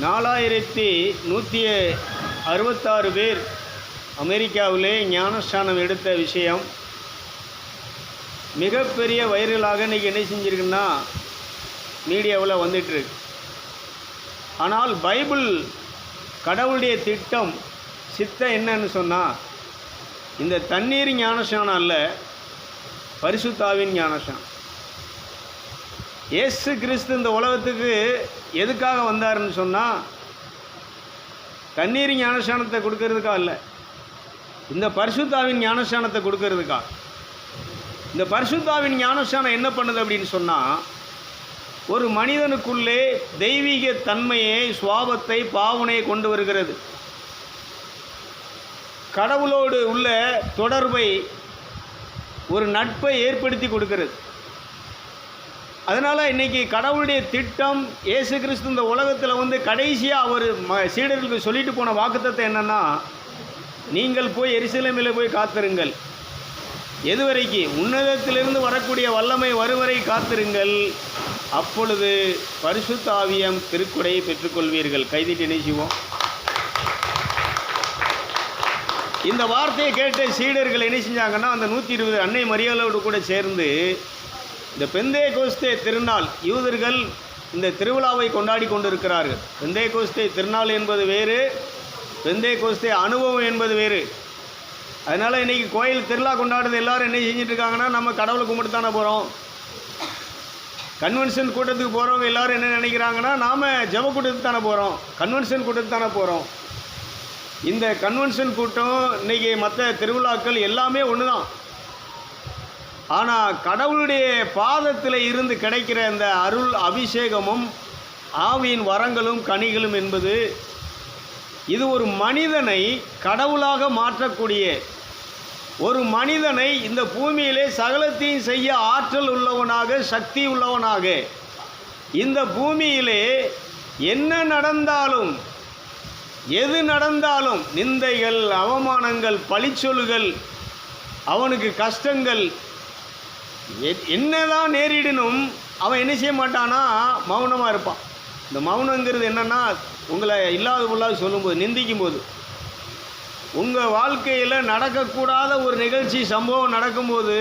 4166 பேர் அமெரிக்காவிலே ஞானஸ்நானம் எடுத்த விஷயம் மிகப்பெரிய வைரலாக இன்றைக்கி என்ன செஞ்சுருக்குன்னா மீடியாவில் வந்துட்டுருக்கு. ஆனால் பைபிள் கடவுளுடைய திட்டம் சித்தம் என்னன்னு சொன்னால், இந்த தண்ணீர் ஞானஸ்நானம் அல்ல, பரிசுத்தாவின் ஞானஸ்நானம். இயேசு கிறிஸ்து இந்த உலகத்துக்கு எதுக்காக வந்தாருன்னு சொன்னால், தண்ணீர் ஞானஸ்நானத்தை கொடுக்கறதுக்காக இல்லை, இந்த பரிசுத்தாவின் ஞானஸ்நானத்தை கொடுக்கறதுக்காக. இந்த பரிசுத்தாவின் ஞானஸ்நானம் என்ன பண்ணுது அப்படின்னு சொன்னால், ஒரு மனிதனுக்குள்ளே தெய்வீக தன்மையை, சுவாபத்தை, பாவனையை கொண்டு வருகிறது. கடவுளோடு உள்ள தொடர்பை, ஒரு நட்பை ஏற்படுத்தி கொடுக்கிறது. அதனால் இன்றைக்கி கடவுளுடைய திட்டம், இயேசு கிறிஸ்து இந்த உலகத்தில் வந்து கடைசியாக அவர் சீடர்களுக்கு சொல்லிட்டு போன வாக்குத்தத்தை என்னென்னா, நீங்கள் போய் எருசலேமில் போய் காத்திருங்கள். எதுவரைக்கு? உன்னதத்திலிருந்து வரக்கூடிய வல்லமை வருவரை காத்திருங்கள், அப்பொழுது பரிசுத்த ஆவியம் திருக்குடையை பெற்றுக்கொள்வீர்கள். கைதிட்டு நினைச்சுவோம். இந்த வார்த்தையை கேட்ட சீடர்கள் என்ன செஞ்சாங்கன்னா, அந்த 120 அன்னை மரியாளோடு கூட சேர்ந்து இந்த பெந்தேகோஸ்தே திருநாள், யூதர்கள் இந்த திருவிழாவை கொண்டாடி கொண்டிருக்கிறார்கள். பெந்தேகோஸ்தே திருநாள் என்பது வேறு, பெந்தேகோஸ்தே அனுபவம் என்பது வேறு. அதனால் இன்றைக்கி கோயில் திருவிழா கொண்டாடுறது எல்லோரும் என்ன செஞ்சிட்ருக்காங்கன்னா, நம்ம கடவுளை கும்பிட்டு தானே போகிறோம். கன்வென்ஷன் கூட்டத்துக்கு போகிறவங்க எல்லோரும் என்ன நினைக்கிறாங்கன்னா, நாம் ஜப கூட்டத்துக்கு தானே போகிறோம், கன்வென்ஷன் கூட்டத்துக்கு தானே போகிறோம். இந்த கன்வென்ஷன் கூட்டம், இன்றைக்கி மற்ற திருவிழாக்கள் எல்லாமே ஒன்று தான். ஆனால் கடவுளுடைய பாதத்தில் இருந்து கிடைக்கிற அந்த அருள் அபிஷேகமும் ஆவியின் வரங்களும் கனிகளும் என்பது, இது ஒரு மனிதனை கடவுளாக மாற்றக்கூடிய, ஒரு மனிதனை இந்த பூமியிலே சகலத்தையும் செய்ய ஆற்றல் உள்ளவனாக, சக்தி உள்ளவனாக, இந்த பூமியிலே என்ன நடந்தாலும், எது நடந்தாலும், நிந்தைகள், அவமானங்கள், பழிச்சொல்கள், அவனுக்கு கஷ்டங்கள் என்னதான் நேரிடணும், அவன் என்ன செய்ய மாட்டானா, மௌனமாக இருப்பான். இந்த மௌனங்கிறது என்னென்னா, உங்களை இல்லாத பொருளாக சொல்லும்போது, நிந்திக்கும் போது, உங்கள் வாழ்க்கையில் நடக்கக்கூடாத ஒரு நிகழ்ச்சி, சம்பவம் நடக்கும்போது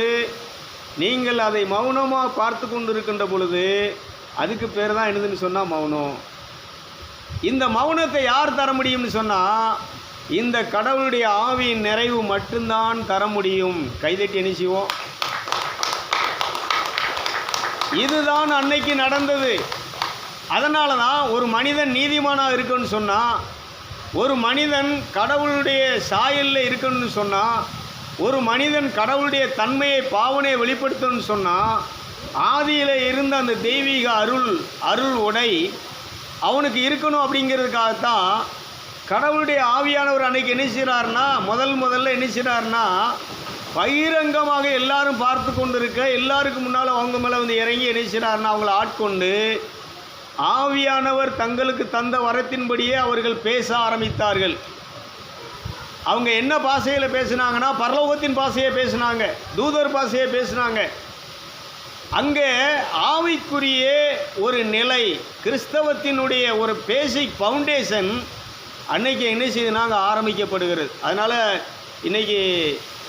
நீங்கள் அதை மௌனமாக பார்த்து கொண்டு இருக்கின்ற பொழுது, அதுக்கு பேர் தான் என்னதுன்னு சொன்னால் மௌனம். இந்த மௌனத்தை யார் தர முடியும்னு சொன்னால், இந்த கடவுளுடைய ஆவியின் நிறைவு மட்டும்தான் தர முடியும். கைதட்டி எண்ணிச்சுவோம். இதுதான் அன்னைக்கு நடந்தது. அதனால தான் ஒரு மனிதன் நீதிமானாக இருக்குன்னு சொன்னால், ஒரு மனிதன் கடவுளுடைய சாயலில் இருக்கணும்னு சொன்னால், ஒரு மனிதன் கடவுளுடைய தன்மையை, பாவனையை வெளிப்படுத்தணும்னு சொன்னால், ஆதியில் இருந்த அந்த தெய்வீக அருள் உடை அவனுக்கு இருக்கணும். அப்படிங்கிறதுக்காகத்தான் கடவுளுடைய ஆவியானவர் அன்னைக்கு என்ன செய்கிறாருன்னா, முதல்ல என்ன செய்கிறாருன்னா, பகிரங்கமாக எல்லாரும் பார்த்து கொண்டு இருக்க, எல்லாருக்கும் முன்னால் அவங்க மேலே வந்து இறங்கி என்ன செய்கிறாருன்னா, அவங்கள ஆட்கொண்டு ஆவியானவர் தங்களுக்கு தந்த வரத்தின்படியே அவர்கள் பேச ஆரம்பித்தார்கள். அவங்க என்ன பாஷையில் பேசினாங்கன்னா, பரலோகத்தின் பாஷையை பேசினாங்க, தூதர் பாஷையை பேசினாங்க. அங்கே ஆவிக்குரிய ஒரு நிலை, கிறிஸ்தவத்தினுடைய ஒரு பேசிக் ஃபவுண்டேஷன் அன்னைக்கு என்ன செய்யுதுனாங்க ஆரம்பிக்கப்படுகிறது. அதனால் இன்றைக்கி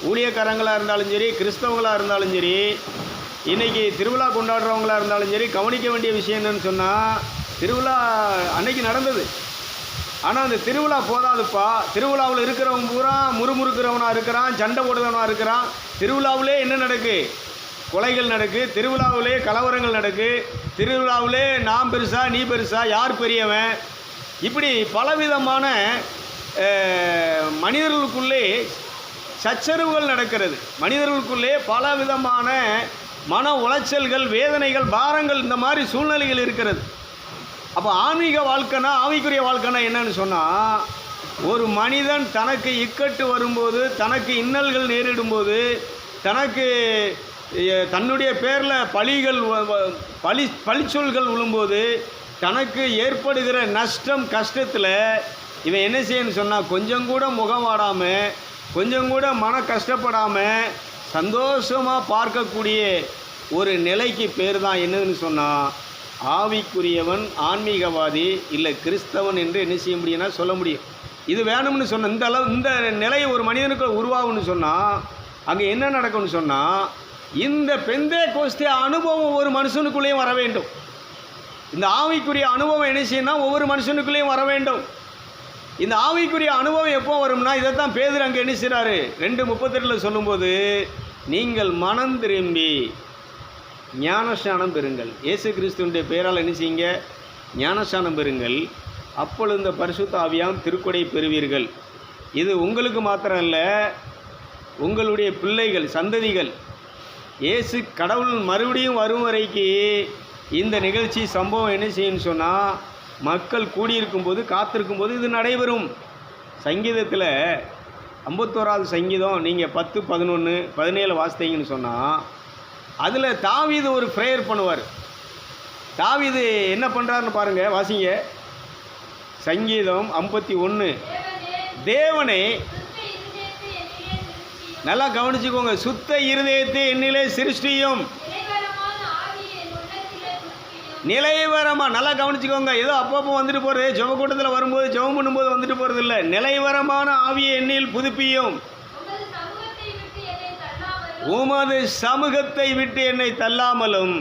ஊழியக்காரங்களாக இருந்தாலும் சரி, கிறிஸ்தவங்களாக இருந்தாலும் சரி, இன்றைக்கி திருவிழா கொண்டாடுறவங்களாக இருந்தாலும் சரி, கவனிக்க வேண்டிய விஷயம் என்னன்னு சொன்னால், திருவிழா அன்னைக்கு நடந்தது. ஆனால் அந்த திருவிழா போதாதுப்பா. திருவிழாவில் இருக்கிறவங்க பூரா முறுமுறுக்கிறவனாக இருக்கிறான், சண்டை போடுறவனாக இருக்கிறான். திருவிழாவிலே என்ன நடக்கு? கொலைகள் நடக்கு. திருவிழாவிலே கலவரங்கள் நடக்கு. திருவிழாவிலே நான் பெருசா, நீ பெருசா, யார் பெரியவன், இப்படி பலவிதமான மனிதர்களுக்குள்ளே சச்சரவுகள் நடக்கிறது. மனிதர்களுக்குள்ளே பலவிதமான மன உளைச்சல்கள், வேதனைகள், பாரங்கள், இந்த மாதிரி சூழ்நிலைகள் இருக்கிறது. அப்போ ஆன்மீக வாழ்க்கைனா, ஆவிக்குரிய வாழ்க்கைனா என்னன்னு சொன்னால், ஒரு மனிதன் தனக்கு இக்கட்டு வரும்போது, தனக்கு இன்னல்கள் நேரிடும்போது, தனக்கு தன்னுடைய பேரில் பழிச்சொல்கள் விழும்போது, தனக்கு ஏற்படுகிற நஷ்டம், கஷ்டத்தில் இவன் என்ன செய்யணும்னு சொன்னால், கொஞ்சம் கூட முகம் வாடாமல், கொஞ்சம் கூட மன கஷ்டப்படாமல் சந்தோஷமாக பார்க்கக்கூடிய ஒரு நிலைக்கு பேர் தான் என்னதுன்னு சொன்னால் ஆவிக்குரியவன் ஆன்மீகவாதி இல்லை கிறிஸ்தவன் என்று என்ன செய்ய முடியும்னா சொல்ல முடியும். இது வேணும்னு சொன்ன இந்த நிலை ஒரு மனிதனுக்கு உருவாகும்னு சொன்னால் அங்கே என்ன நடக்கும்னு சொன்னால் இந்த பெந்தேகோஸ்தே அனுபவம் ஒரு மனுஷனுக்குள்ளேயும் வர வேண்டும். இந்த ஆவிக்குரிய அனுபவம் என்ன செய்யணும்னா ஒவ்வொரு மனுஷனுக்குள்ளேயும் வர வேண்டும். இந்த ஆவிக்குரிய அனுபவம் எப்போ வரும்னா இதைத்தான் பேதுரு அங்கே என்ன செய்கிறாரு 2:38 சொல்லும்போது, நீங்கள் மனம் திரும்பி ஞானஸ்நானம் பெறுங்கள். இயேசு கிறிஸ்துவினுடைய பெயரால் என்ன செய்யுங்க? ஞானஸ்நானம் பெறுங்கள். அப்பொழுது இந்த பரிசுத்த ஆவியாம் திருக்கொடை பெறுவீர்கள். இது உங்களுக்கு மாத்திரம் இல்லை, உங்களுடைய பிள்ளைகள் சந்ததிகள் இயேசு கடவுள் மறுபடியும் வரும் வரைக்கு இந்த நிகழ்ச்சி சம்பவம் என்ன செய்யுன்னு சொன்னால் மக்கள் கூடியிருக்கும்போது காத்திருக்கும்போது இது நடைபெறும். சங்கீதத்தில் 51வது சங்கீதம் நீங்கள் 10, 11, 17 வாசித்தீங்கன்னு சொன்னால் அதில் தாவீது ஒரு ப்ரேயர் பண்ணுவார். தாவீது என்ன பண்ணுறாருன்னு பாருங்கள், வாசிங்க. சங்கீதம் 51. தேவனே, நல்லா கவனிச்சுக்கோங்க, சுத்த இருதயத்தை என்னிலே சிருஷ்டியும். நிலைவரமாக நல்லா கவனிச்சுக்கோங்க. ஏதோ அப்பப்போ வந்துட்டு போகிறது, ஜெப கூட்டத்தில் வரும்போது ஜெபம் பண்ணும்போது வந்துட்டு போகிறது இல்லை. நிலைவரமான ஆவியை என்னில் புதுப்பியும். உமது சமூகத்தை விட்டு என்னை தள்ளாமலும்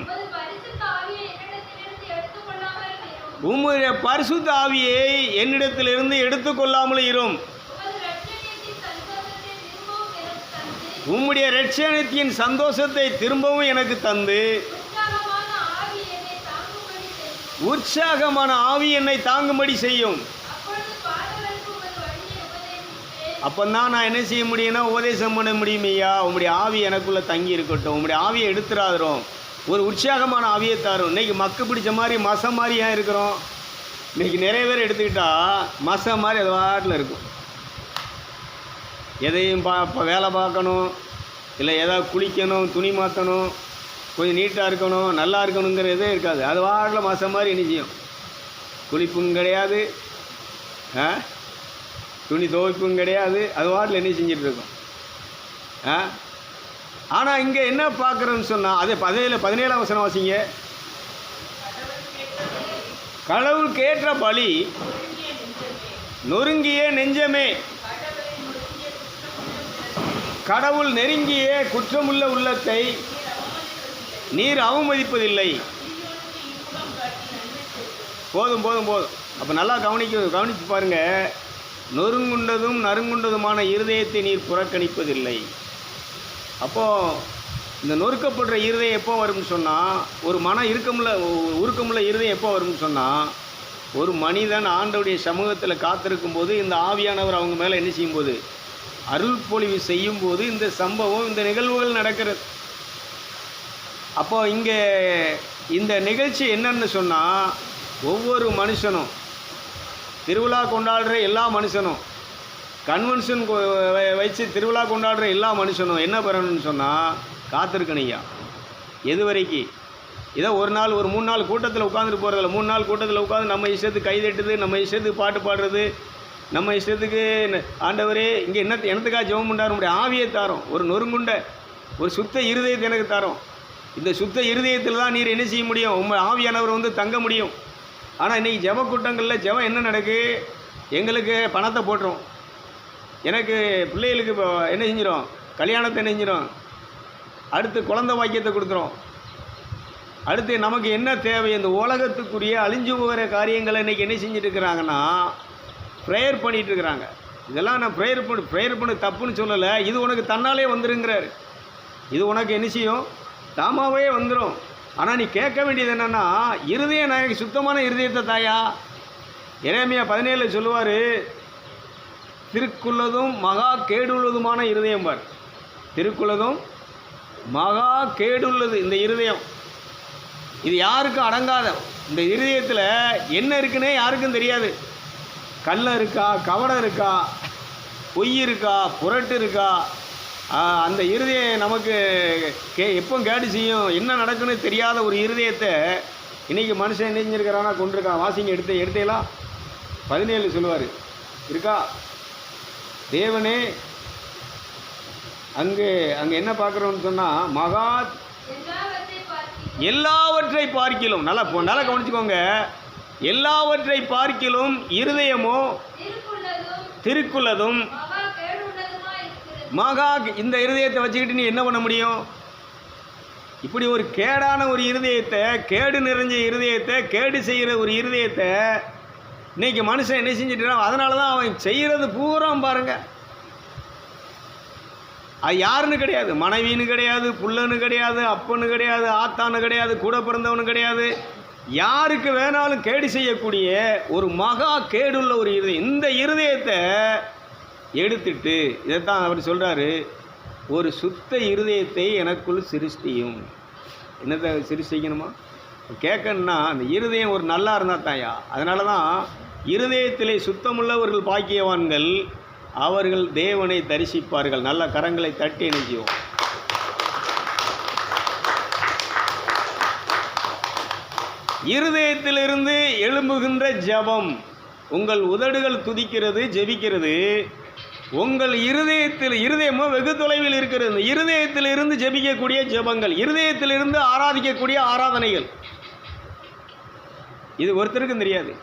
உம்முடைய பரிசுத்த ஆவியை என்னிடத்திலிருந்து எடுத்துக்கொள்ளாமலும் இரும். உம்முடைய இரட்சணியத்தின் சந்தோஷத்தை திரும்பவும் எனக்கு தந்து உற்சாகமான ஆவி என்னை தாங்கும்படி செய்யும். அப்போதான் நான் என்ன செய்ய முடியும்னா உபதேசம் பண்ண முடியும். ஐயா, உங்களுடைய ஆவி எனக்குள்ளே தங்கி இருக்கட்டும், உங்களுடைய ஆவியை எடுத்துடாதரும், ஒரு உற்சாகமான ஆவியை தரும். இன்றைக்கி மக்கு பிடிச்ச மாதிரி மசம் மாதிரி ஏன் இருக்கிறோம்? இன்றைக்கி நிறைய பேர் எடுத்துக்கிட்டால் மசம் மாதிரி அது வாட்டில் இருக்கும். எதையும் வேலை பார்க்கணும், இல்லை ஏதாவது குளிக்கணும், துணி மாற்றணும், கொஞ்சம் நீட்டாக இருக்கணும், நல்லா இருக்கணுங்கிறதே இருக்காது. அது வாட்டில் மசம் மாதிரி என்ன செய்யும்? குளிப்பும் கிடையாது, துணி துவைப்பும் கிடையாது, அது வாட்டில் என்ன செஞ்சிட்ருக்கோம். ஆனால் இங்கே என்ன பார்க்குறோன்னு சொன்னால் அதே 17 வசனம் வாசிங்க. கடவுளுக்கு ஏற்ற பலி நொறுங்கிய நெஞ்சமே, கடவுள் நெருங்கிய குற்றமுள்ள உள்ளத்தை நீர் அவமதிப்பதில்லை. போதும் போதும் போதும். அப்போ நல்லா கவனிச்சு பாருங்கள். நொறுங்குண்டதும் நறுங்குண்டதுமான இருதயத்தை நீர் புறக்கணிப்பதில்லை. அப்போது இந்த நொறுக்கப்படுற இருதயம் எப்போ வரும்னு சொன்னால், ஒரு உருக்கமுள்ள இருதயம் எப்போ வரும்னு சொன்னால், ஒரு மனிதன் ஆண்டவருடைய சமூகத்தில் காத்திருக்கும் போது இந்த ஆவியானவர் அவங்க மேலே என்ன செய்யும்போது, அருள் பொழிவு செய்யும்போது இந்த சம்பவம், இந்த நிகழ்வுகள் நடக்கிறது. அப்போது இங்கே இந்த நிகழ்ச்சி என்னன்னு சொன்னால், ஒவ்வொரு மனுஷனும் திருவிழா கொண்டாடுற எல்லா மனுஷனும், கன்வென்ஷன் வச்சு திருவிழா கொண்டாடுற எல்லா மனுஷனும் என்ன பண்ணணும்னு சொன்னால் காத்திருக்கணையா. எது வரைக்கும்? ஏதோ ஒரு நாள் ஒரு 3 நாள் கூட்டத்தில் உட்காந்துட்டு போகிறதில்ல. 3 நாள் கூட்டத்தில் உட்காந்து நம்ம இஷ்டத்துக்கு கைதட்டுது, நம்ம இஷ்டத்துக்கு பாட்டு பாடுறது, நம்ம இஷ்டத்துக்கு ஆண்டவரே இங்கே என்னத்துக்காக ஜெபம் பண்ணார்? நம்முடைய ஆவியை தாரோம். ஒரு நொறுங்குண்ட ஒரு சுத்த இருதயத்தை எனக்கு தாரோம். இந்த சுத்த இருதயத்தில் தான் நீர் என்ன செய்ய முடியும்? உங்கள் ஆவியானவர் வந்து தங்க முடியும். ஆனால் இன்றைக்கி ஜெப கூட்டங்களில் ஜெபம் என்ன நடக்கு? எங்களுக்கு பணத்தை போட்டுரும், எனக்கு பிள்ளைகளுக்கு இப்போ என்ன செஞ்சிடும், கல்யாணத்தை என்ன செஞ்சிடும், அடுத்து குழந்தை வாக்கியத்தை கொடுத்துரும், அடுத்து நமக்கு என்ன தேவை, இந்த உலகத்துக்குரிய அழிஞ்சு போகிற காரியங்களை இன்றைக்கி என்ன செஞ்சுட்டு இருக்கிறாங்கன்னா ப்ரேயர் பண்ணிகிட்ருக்குறாங்க. இதெல்லாம் நான் ப்ரேயர் பண்ண தப்புன்னு சொல்லலை. இது உனக்கு தன்னாலே வந்துருங்கிறார். இது உனக்கு என்ன செய்யும்? தாமாவே வந்துடும். ஆனால் நீ கேட்க வேண்டியது என்னென்னா, இருதயம் நான் சுத்தமான இருதயத்தை தாயா. எரேமியா 17 சொல்லுவார், திருக்குள்ளதும் மகா கேடுள்ளதுமான இருதயம் பார். திருக்குள்ளதும் மகா கேடுள்ளது இந்த இருதயம். இது யாருக்கும் அடங்காத. இந்த இருதயத்தில் என்ன இருக்குன்னே யாருக்கும் தெரியாது. கள்ளம் இருக்கா, கவடம் இருக்கா, பொய் இருக்கா, புரட்டு இருக்கா, அந்த இருதயம் நமக்கு எப்போ கேடு செய்யும், என்ன நடக்குன்னு தெரியாத ஒரு இருதயத்தை இன்றைக்கி மனுஷன் என்ன செஞ்சுருக்கிறானா கொண்டிருக்கான். வாசிங்க, எடுத்தேலாம் 17 சொல்லுவார் இருக்கா. தேவனே அங்கே என்ன பார்க்குறோன்னு சொன்னால், மகா எல்லாவற்றை பார்க்கிலும் நல்லா கவனிச்சுக்கோங்க. எல்லாவற்றை பார்க்கிலும் இருதயமோ திருக்குள்ளதும் மகா. இந்த இருதயத்தை வச்சுக்கிட்டு நீ என்ன பண்ண முடியும்? இப்படி ஒரு கேடான ஒரு இருதயத்தை, கேடு நிறைஞ்ச இருதயத்தை, கேடு செய்கிற ஒரு இருதயத்தை இன்னைக்கு மனுஷன் என்ன செஞ்சுட்டு, அதனால தான் அவன் செய்கிறது பூரா பாருங்க. அது யாருன்னு கிடையாது, மனைவின்னு கிடையாது, புள்ளன்னு கிடையாது, அப்பன்னு கிடையாது, ஆத்தான்னு கிடையாது, கூட பிறந்தவனு கிடையாது. யாருக்கு வேணாலும் கேடு செய்யக்கூடிய ஒரு மகா கேடுள்ள ஒரு இருதயம். இந்த இருதயத்தை எடுத்துட்டு இதைத்தான் அவர் சொல்கிறாரு, ஒரு சுத்த இருதயத்தை எனக்குள் சிருஷ்டியும். என்னத்தை சிருஷ்டிக்கணுமா கேட்கணும்னா, அந்த இருதயம் ஒரு நல்லா இருந்தால் தாயா. அதனால தான் இருதயத்திலே சுத்தமுள்ளவர்கள் பாக்கியவான்கள், அவர்கள் தேவனை தரிசிப்பார்கள். நல்ல கரங்களை தட்டி நினைச்சுவோம். இருதயத்திலிருந்து எழும்புகின்ற ஜெபம். உங்கள் உதடுகள் துதிக்கிறது, ஜெபிக்கிறது. உங்கள் இருதயமும் வெகு தொலைவில் இருக்கிறது. இருதயத்திலிருந்து ஜெபிக்கக்கூடிய ஜெபங்கள், இருதயத்திலிருந்து ஆராதிக்கக்கூடிய ஆராதனைகள். இது ஒருத்தருக்கும் தெரியாது.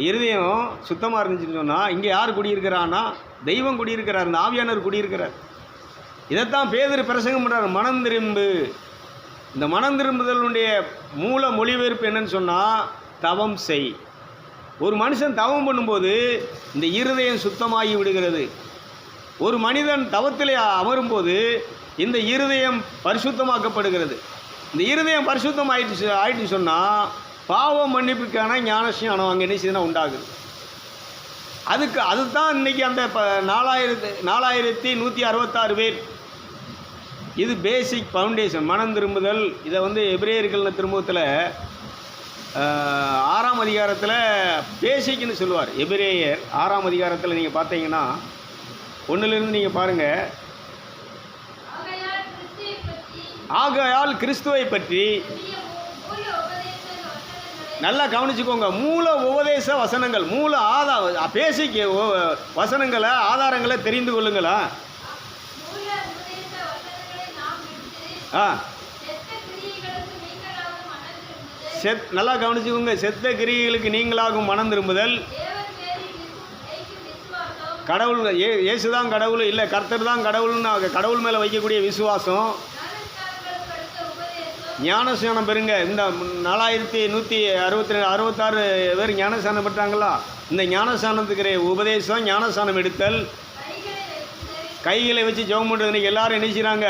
இருதயம் சுத்தமாக இருந்துச்சுன்னு சொன்னால், இங்கே யார் குடியிருக்கிறான்னா தெய்வம் குடியிருக்கிறார், இந்த ஆவியானவர் குடியிருக்கிறார். இதைத்தான் பேதுரு பிரசங்கம் பண்ணுறார், மனம் திரும்பு. இந்த மனம் திரும்புதலுடைய மூல மொழிபெயர்ப்பு என்னன்னு சொன்னால், தவம் செய். ஒரு மனுஷன் தவம் பண்ணும்போது இந்த இருதயம் சுத்தமாகி விடுகிறது. ஒரு மனிதன் தவத்திலே அமரும்போது இந்த இருதயம் பரிசுத்தமாக்கப்படுகிறது. இந்த இருதயம் பரிசுத்தம் ஆயிடுச்சு சொன்னால், பாவ மன்னிப்புக்கான ஞானஸ்நானம் அங்கே என்ன செய்யணும் உண்டாகுது. அதுதான் இன்றைக்கி அந்த 4166 பேர். இது பேசிக் ஃபவுண்டேஷன், மனம் திரும்புதல். இதை எபிரேயர்கள் திரும்பத்தில் 6ஆம் அதிகாரத்தில் பேசிக்னு சொல்லுவார். எபிரேயர் 6ஆம் அதிகாரத்தில் நீங்கள் பார்த்தீங்கன்னா 1லிருந்து நீங்கள் பாருங்கள். ஆகையால் கிறிஸ்துவை பற்றி நல்லா கவனிச்சுக்கோங்க. மூல உபதேச வசனங்கள், மூல பேசிக் வசனங்களை, ஆதாரங்களை தெரிந்து கொள்ளுங்களா. நல்லா கவனிச்சுக்கோங்க. செத்த கிரியைகளுக்கு நீங்களாகும் மனம் திரும்புதல். கடவுள் இயேசுதான் கடவுள் இல்லை, கர்த்தர் தான் கடவுள்னு கடவுள் மேலே வைக்கக்கூடிய விசுவாசம். ஞானஸ்நானம் பெறுங்க. இந்த 4166 பேர் ஞானஸ்நானம் பெற்றாங்களா? இந்த ஞானஸ்நானத்துக்கு உபதேசம், ஞானஸ்நானம் எடுத்தல், கைகளை வச்சு ஜெபம் பண்ணுறது. எல்லாரும் என்ன செய்கிறாங்க?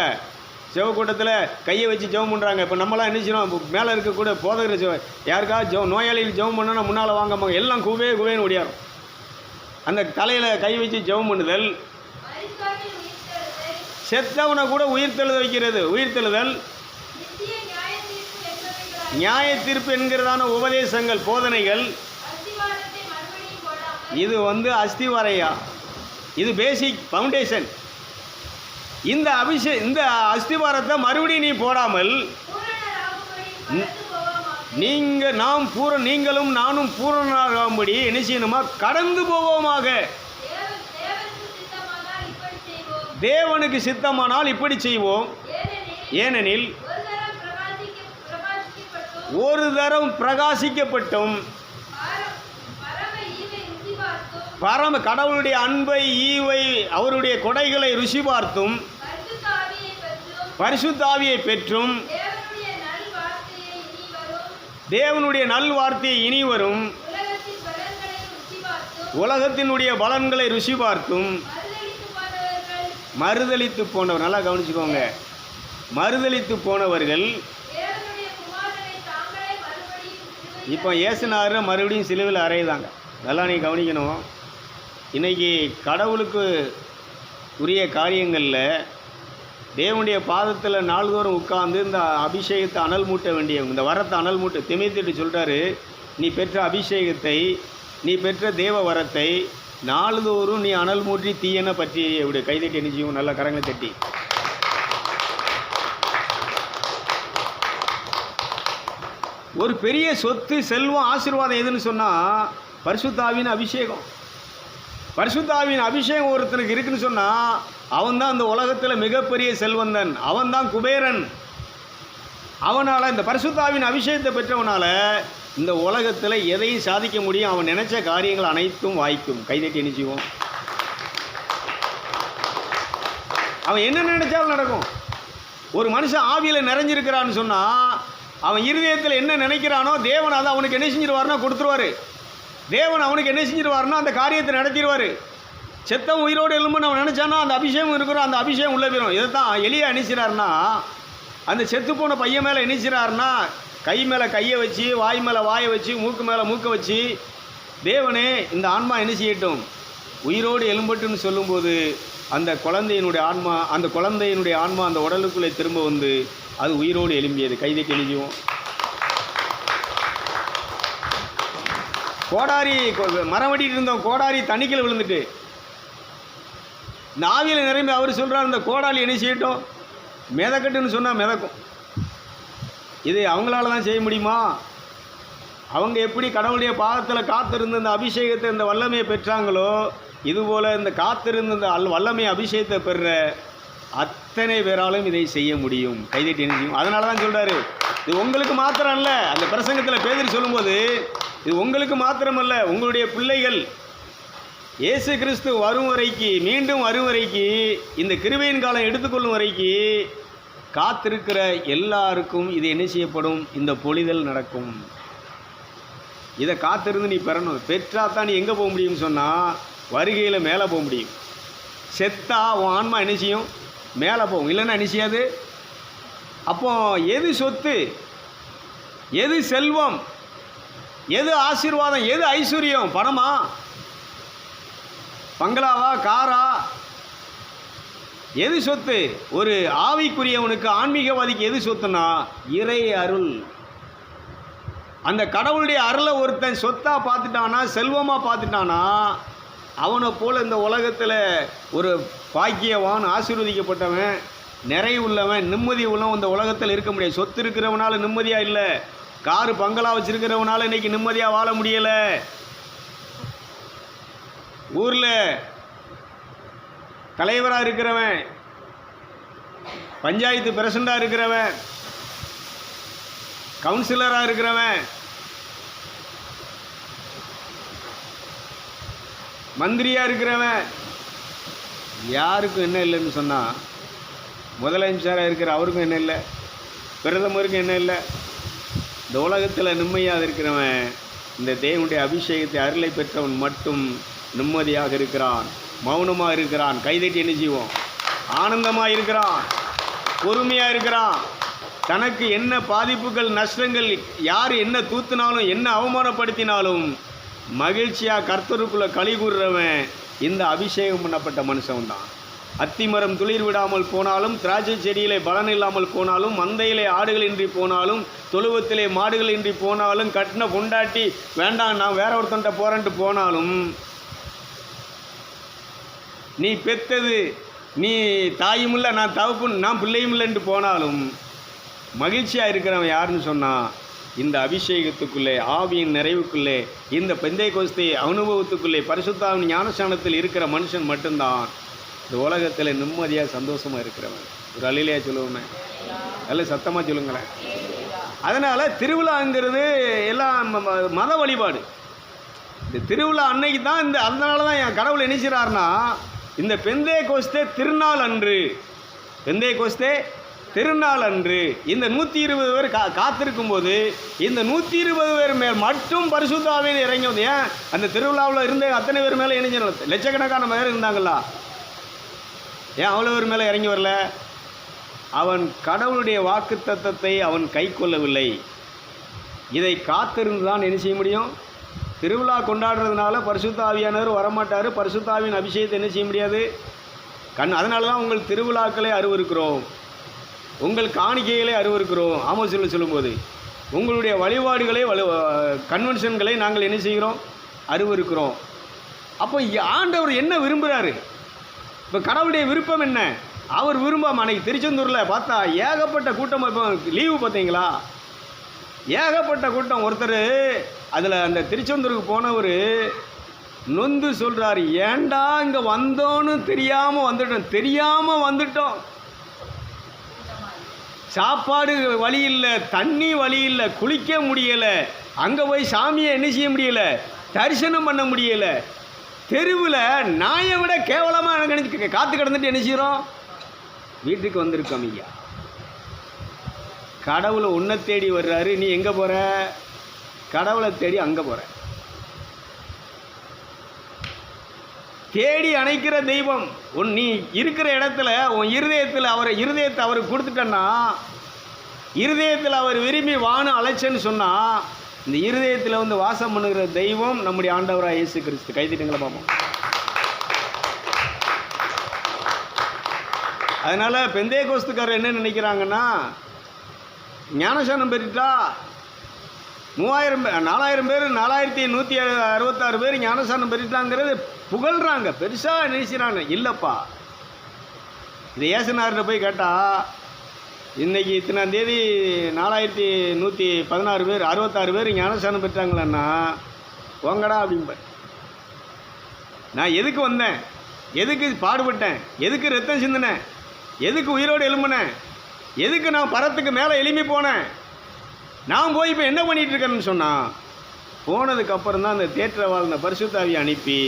ஜெபக்கூட்டத்தில் கையை வச்சு ஜெபம் பண்ணுறாங்க. இப்போ நம்மளாம் என்ன செய்யணும்? மேலே இருக்கக்கூடிய போதகர் யாருக்காவது நோயாளிகள் ஜெபம் பண்ணோன்னா முன்னால் வாங்க, எல்லாம் குவேன்னு ஓடியாரும். அந்த தலையில் கை வச்சு ஜெபம் பண்ணுதல். செத்தவனை கூட உயிர்த்தெழுத வைக்கிறது. உயிர்த்தெழுதல், நியாய தீர்ப்பு என்கிறதான உபதேசங்கள், போதனைகள். இது அஸ்திவாரையா, இது பேசிக் ஃபவுண்டேஷன். இந்த அஸ்திவாரத்தை மறுபடியும் நீ போடாமல், நீங்களும் நானும் பூரணராகும்படி என்ன செய்யணுமா? கடந்து போவோமாக. தேவனுக்கு சித்தமானால் இப்படி செய்வோம். ஏனெனில் ஒரு தரம் பிரகாசிக்கப்பட்டும், பரம கடவுளுடைய அன்பை, ஈவை, அவருடைய கொடைகளை ருசி பார்த்தும், பரிசுத்த ஆவியை பெற்றும், தேவனுடைய நல்வார்த்தையை இனி வரும், உலகத்தினுடைய பலன்களை ருசி பார்த்தும் மறுதலித்து போனவர். நல்லா கவனிச்சுக்கோங்க. மறுதலித்து போனவர்கள் இப்போ இயேசுநாதர் மறுபடியும் சிலுவையில் அறையுதாங்க. நல்லா நீ கவனிக்கணும். இன்றைக்கி கடவுளுக்கு உரிய காரியங்களில் தேவனுடைய பாதத்தில் நாள்தோறும் உட்கார்ந்து இந்த அபிஷேகத்தை அனல் மூட்ட வேண்டியவங்க, இந்த வரத்தை அனல் மூட்ட. திமோத்தேயுக்கு சொல்கிறாரு, நீ பெற்ற அபிஷேகத்தை, நீ பெற்ற தேவ வரத்தை நாள்தோறும் நீ அனல் மூட்டி தீயன பற்றி இப்படி கைதட்டி நிச்சயம். நல்லா கரங்களை தட்டி. ஒரு பெரிய சொத்து, செல்வம், ஆசீர்வாதம் எதுன்னு சொன்னால் பரிசுத்த ஆவியின் அபிஷேகம். பரிசுத்த ஆவியின் அபிஷேகம் ஒருத்தனுக்கு இருக்குன்னு சொன்னால் அவன்தான் அந்த உலகத்தில் மிகப்பெரிய செல்வந்தன், அவன்தான் குபேரன். அவனால் இந்த பரிசுத்தாவின் அபிஷேகத்தை பெற்றவனால் இந்த உலகத்தில் எதையும் சாதிக்க முடியும். அவன் நினைச்ச காரியங்கள் அனைத்தும் வாய்க்கும். கைதட்டி நிச்சயம். அவன் என்ன நினைச்சாலும் நடக்கும். ஒரு மனுஷன் ஆவியில் நிறைஞ்சிருக்கிறான்னு சொன்னால் அவன் இருதயத்தில் என்ன நினைக்கிறானோ தேவன் அதை அவனுக்கு என்ன செஞ்சிருவாருன்னா கொடுத்துருவார். தேவன் அவனுக்கு என்ன செஞ்சிருவாருன்னா அந்த காரியத்தை நடத்திடுவார். செத்தம் உயிரோடு எழும்புன்னு அவன் நினச்சானா அந்த அபிஷேகம் இருக்கிறோம், அந்த அபிஷேகம் உள்ளே போயிடும். இதை தான் எலியா நினைச்சிறாருன்னா அந்த செத்து போன பையன் மேலே நினைச்சிறாருன்னா கை மேலே கையை வச்சு, வாய் மேலே வாயை வச்சு, மூக்கு மேலே மூக்கை வச்சு, தேவனே இந்த ஆன்மா என்ன செய்யட்டும் உயிரோடு எழும்பட்டுன்னு சொல்லும்போது அந்த குழந்தையினுடைய ஆன்மா அந்த உடலுக்குள்ளே திரும்ப வந்து அது உயிரோடு எழும்பியது. கைதைக்கு எழுதியும். கோடாரி மரம் வெட்டிட்டு இருந்தோம், கோடாரி தண்ணிக்கில் விழுந்துட்டு இந்த ஆவியில் நிரம்பி அவர் சொல்கிறார் இந்த கோடாலி என்ன செய்யட்டும் மிதக்கட்டுன்னு சொன்னால் மிதக்கும். இது அவங்களால தான் செய்ய முடியுமா? அவங்க எப்படி கடவுளுடைய பாதத்தில் காத்திருந்து இந்த அபிஷேகத்தை இந்த வல்லமையை பெற்றாங்களோ இதுபோல் இந்த காத்திருந்து இந்த வல்லமை அபிஷேகத்தை பெறுற அத்தனை பேராலும் இதை செய்ய முடியும். கைதட்டி செய்யும். அதனால தான் சொல்கிறாரு இது உங்களுக்கு மாத்திரம் அல்ல. அந்த பிரசங்கத்தில் பேதுரு சொல்லும்போது இது உங்களுக்கு மாத்திரமல்ல, உங்களுடைய பிள்ளைகள் இயேசு கிறிஸ்து வரும் வரைக்கு, மீண்டும் வரும் வரைக்கு, இந்த கிருபையின் காலம் எடுத்துக்கொள்ளும் வரைக்கு காத்திருக்கிற எல்லாருக்கும் இது என்ன செய்யப்படும்? இந்த பொழிதல் நடக்கும். இதை காத்திருந்து நீ பெறணும். பெற்றா தான் நீ எங்கே போக முடியும்னு சொன்னால் வருகையில் மேலே போக முடியும். செத்தா உன் ஆன்மா என்ன செய்யும்? மேலே போகும். இல்லைன்னா என்ன செய்யாது? அப்போ எது சொத்து, எது செல்வம், எது ஆசீர்வாதம், எது ஐஸ்வர்யம்? பணமா, பங்களாவா, காரா? எது சொத்து? ஒரு ஆவிக்குரியவனுக்கு, ஆன்மீகவாதிக்கு எது சொத்துனா இறை அருள். அந்த கடவுளுடைய அருளை ஒருத்தன் சொத்தா பார்த்துட்டானா, செல்வமாக பார்த்துட்டானா, அவனை போல் இந்த உலகத்தில் ஒரு பாக்கியவான், ஆசீர்வதிக்கப்பட்டவன், நிறைய உள்ளவன், நிம்மதி உள்ளவன் இந்த உலகத்தில் இருக்க முடியாது. சொத்து இருக்கிறவனால நிம்மதியாக இல்லை, காரு பங்களா வச்சுருக்கிறவனால இன்றைக்கி நிம்மதியாக வாழ முடியலை. ஊரில் தலைவராக இருக்கிறவன், பஞ்சாயத்து பிரசிடண்டாக இருக்கிறவன், கவுன்சிலராக இருக்கிறவன், மந்திரியாக இருக்கிறவன், யாருக்கும் என்ன இல்லைன்னு சொன்னால் முதலமைச்சராக இருக்கிற அவருக்கும் என்ன இல்லை, பிரதமருக்கும் என்ன இல்லை. இந்த உலகத்தில் நிம்மதியாக இருக்கிறவன் இந்த தேவனுடைய அபிஷேகத்தை அருளை பெற்றவன் மட்டும் நிம்மதியாக இருக்கிறான், மௌனமாக இருக்கிறான். கைதட்டி என்ன செய்வோம்? ஆனந்தமாக இருக்கிறான், பொறுமையாக இருக்கிறான். தனக்கு என்ன பாதிப்புகள், நஷ்டங்கள், யார் என்ன தூத்தினாலும், என்ன அவமானப்படுத்தினாலும் மகிழ்ச்சியாக கர்த்தருக்குள்ளே களி கூறுறவன் இந்த அபிஷேகம் பண்ணப்பட்ட மனுஷன் தான். அத்திமரம் துளிர் விடாமல் போனாலும், திராட்சை செடியிலே பலன் இல்லாமல் போனாலும், மந்தையிலே ஆடுகள் இன்றி போனாலும், தொழுவத்திலே மாடுகள் இன்றி போனாலும், கட்டின பொண்டாட்டி வேண்டாம் நான் வேற ஒருத்தன்ட்ட போகிறேன்ட்டு போனாலும், நீ பெத்தது நீ தாயும் இல்லை, நான் தகப்பும் நான் பிள்ளையும் இல்லைன்ட்டு போனாலும் மகிழ்ச்சியாக இருக்கிறவன் யாருன்னு சொன்னால் இந்த அபிஷேகத்துக்குள்ளே, ஆவியின் நிறைவுக்குள்ளே, இந்த பெந்தைக்கோஸ்தே அனுபவத்துக்குள்ளே, பரிசுத்தாவின் ஞானஸ்தானத்தில் இருக்கிற மனுஷன் மட்டும்தான் இந்த உலகத்தில் நிம்மதியாக சந்தோஷமாக இருக்கிறவன். ஒரு அல்லேலூயா சொல்லுவோமே, நல்ல சத்தமாக சொல்லுங்களேன். அதனால் திருவிழாங்கிறது எல்லாம் மத வழிபாடு. இந்த திருவிழா அன்னைக்கு தான் அதனால தான் என் கடவுள் நினைச்சிறாருன்னா இந்த பெந்தைக்கோஸ்தே திருநாள் அன்று, பெந்தைக்கோஸ்தே திருநாள் அன்று இந்த 120 பேர் காத்திருக்கும் போது இந்த 120 பேர் மேல் மட்டும் பரிசுத்த ஆவியில் இறங்கி. ஏன் அந்த திருவிழாவில் இருந்த அத்தனை பேர் மேலே இணைஞ்ச லட்சக்கணக்கான பேர் இருந்தாங்களா? ஏன் அவ்வளோ பேர் மேலே இறங்கி வரல? அவன் கடவுளுடைய வாக்கு தத்தத்தை அவன் கை கொள்ளவில்லை. இதை காத்திருந்து தான் என்ன செய்ய முடியும்? திருவிழா கொண்டாடுறதுனால பரிசுத்த ஆவியானவர் வரமாட்டார். பரிசுத்த ஆவியின் அபிஷேகத்தை என்ன செய்ய முடியாது? அதனால தான் உங்கள் திருவிழாக்களை அருவருக்கிறோம், உங்கள் காணிக்கைகளை அருவருக்கிறோம். ஆமோஸில் சொல்லும்போது உங்களுடைய வழிபாடுகளை கன்வென்ஷன்களை நாங்கள் என்ன செய்கிறோம்? அருவருக்கிறோம். அப்போ ஆண்டவர் என்ன விரும்புகிறாரு? இப்போ கடவுளுடைய விருப்பம் என்ன? அவர் விரும்பாம அன்றைக்கி திருச்செந்தூரில் பார்த்தா ஏகப்பட்ட கூட்டம். இப்போ லீவு பார்த்தீங்களா? ஏகப்பட்ட கூட்டம். ஒருத்தர் அதில் அந்த திருச்செந்தூருக்கு போனவர் நொந்து சொல்கிறார், ஏண்டா இங்கே வந்தோன்னு தெரியாமல் வந்துட்டோம். சாப்பாடு வழி இல்லை, தண்ணி வழி இல்லை, குளிக்க முடியலை, அங்கே போய் சாமியை என்ன செய்ய முடியலை, தரிசனம் பண்ண முடியலை. தெருவில் நாயை விட கேவலமாக நினைச்சு காத்து கிடந்துட்டு என்ன செய்கிறோம்? வீட்டுக்கு வந்திருக்கோம் ஐயா. கடவுளை உன்னை தேடி வர்றாரு, நீ எங்கே போகிற? கடவுளை தேடி அங்கே போகிற. தேடி அணைக்கிற தெய்வம் நீ இருக்கிற இடத்துல உன் இருதயத்தை அவருக்கு கொடுத்துட்டன்னா, இருதயத்தில் அவர் விரும்பி வான அழைச்சன்னு சொன்னால், இந்த இருதயத்தில் வந்து வாசம் பண்ணுகிற தெய்வம் நம்முடைய ஆண்டவராக இயேசு கிறிஸ்து. கைதிட்டுங்களை பார்ப்போம். அதனால் பெந்தேகோஸ்துக்காரர் என்ன நினைக்கிறாங்கன்னா, ஞானசானம் பெற்றுட்டா 4000 பேர் 4166 பேர் ஞானசானம் பெற்றுட்டாங்கிறது புகழ்கிறாங்க, பெருசாக நினைக்கிறாங்க. இல்லைப்பா, இது ஏசுனார்கிட்ட போய் கேட்டால், இன்றைக்கி இத்தனாம் தேதி 4116 பேர் 66 பேர் ஞானசானம் பெற்றாங்களன்னா உங்கடா அப்படிம்பார். நான் எதுக்கு வந்தேன், எதுக்கு பாடுபட்டேன், எதுக்கு ரத்தம் சிந்தினேன், எதுக்கு உயிரோடு எழும்பினேன், எதுக்கு நான் பரத்துக்கு மேலே எழும்பி போனேன், நான் போய் இப்போ என்ன பண்ணிகிட்டு இருக்கேன்னு சொன்னால், போனதுக்கப்புறம் தான் அந்த தேற்ற வாழ்ந்த பரிசுத்தாவியை அனுப்பி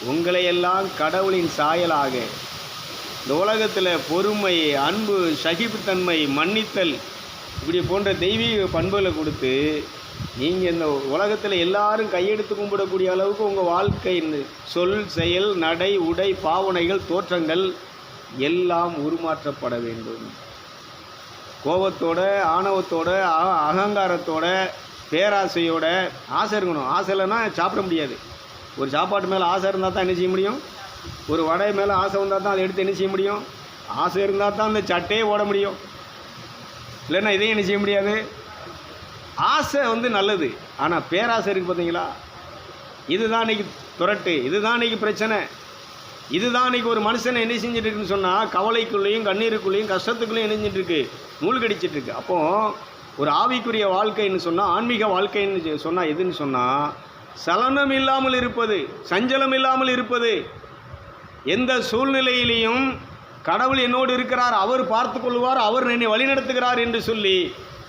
உங்களையெல்லாம் கடவுளின் சாயலாக இந்த உலகத்தில் பொறுமை, அன்பு, சகிப்புத்தன்மை, மன்னித்தல் இப்படி போன்ற தெய்வீக பண்புகளை கொடுத்து நீங்கள் இந்த உலகத்தில் எல்லாரும் கையெடுத்து கும்பிடக்கூடிய அளவுக்கு உங்கள் வாழ்க்கை சொல், செயல், நடை, உடை, பாவனைகள், தோற்றங்கள் எல்லாம் உருமாற்றப்பட வேண்டும். கோபத்தோட, ஆணவத்தோட, அகங்காரத்தோட, பேராசையோட. ஆசை இருக்கணும். ஆசை இல்லைன்னா சாப்பிட முடியாது. ஒரு சாப்பாட்டு மேலே ஆசை இருந்தால் தான் என்ன செய்ய முடியும்? ஒரு வடை மேலே ஆசை வந்தால் தான் அதை எடுத்து என்ன செய்ய முடியும்? ஆசை இருந்தால் தான் அந்த சட்டையே ஓட முடியும், இல்லைன்னா இதையும் என்ன செய்ய முடியாது. ஆசை வந்து நல்லது, ஆனால் பேராசை இருக்குது பார்த்தீங்களா? இதுதான் இன்றைக்கி துரட்டு, இதுதான் இன்றைக்கி பிரச்சனை, இதுதான் இன்றைக்கி ஒரு மனுஷனை என்ன செஞ்சிட்ருக்குன்னு சொன்னால் கவலைக்குள்ளேயும் கண்ணீருக்குள்ளேயும் கஷ்டத்துக்குள்ளேயும் என்ன செஞ்சிட்ருக்கு? மூழ்கி அடிச்சிட்ருக்கு. அப்போது ஒரு ஆவிக்குரிய வாழ்க்கைன்னு சொன்னால், ஆன்மீக வாழ்க்கைன்னு சொன்னால் எதுன்னு சொன்னால், சலனம் இல்லாமல் இருப்பது, சஞ்சலம் இல்லாமல் இருப்பது. எந்த சூழ்நிலையிலையும் கடவுள் என்னோடு இருக்கிறார், அவர் பார்த்து கொள்வார், அவர் என்னை வழிநடத்துகிறார் என்று சொல்லி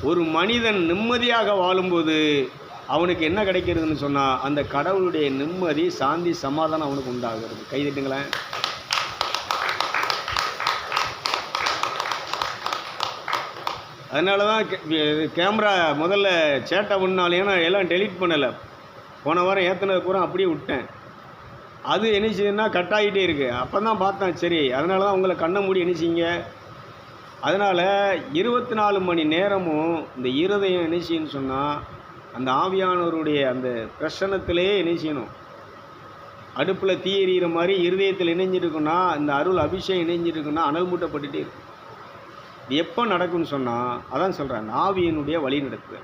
ஒரு மனிதன் நிம்மதியாக வாழும்போது அவனுக்கு என்ன கிடைக்கிறதுன்னு சொன்னால், அந்த கடவுளுடைய நிம்மதி, சாந்தி, சமாதானம் அவனுக்கு உண்டாகிறது. கைதட்டுங்களேன். அதனால தான் கேமரா முதல்ல சேட்டை பண்ணாலேயும் நான் எல்லாம் டெலீட் பண்ணலை. போன வாரம் ஏற்றினது பூரா அப்படியே விட்டேன். அது என்ன செய்யுதுன்னா கட் ஆகிட்டே இருக்குது. அப்போ தான் பார்த்தேன், சரி அதனால தான் உங்களை கண்ணை மூடி என்ன செய்யுங்க. அதனால் 24 மணி நேரமும் இந்த இருதயம் என்ன செய்யணும்னு சொன்னால், அந்த ஆவியானவருடைய அந்த பிரசன்னத்திலே என்ன செய்யணும். அடுப்பில் தீ எறிகிற மாதிரி இருதயத்தில் இணைஞ்சிருக்குன்னா, இந்த அருள் அபிஷேகம் இணைஞ்சிருக்குன்னா அனல் மூட்டப்பட்டுகிட்டே இருக்கும். இது எப்போ நடக்கும்னு சொன்னால், அதான் சொல்கிறேன், ஆவியினுடைய வழி நடத்துது.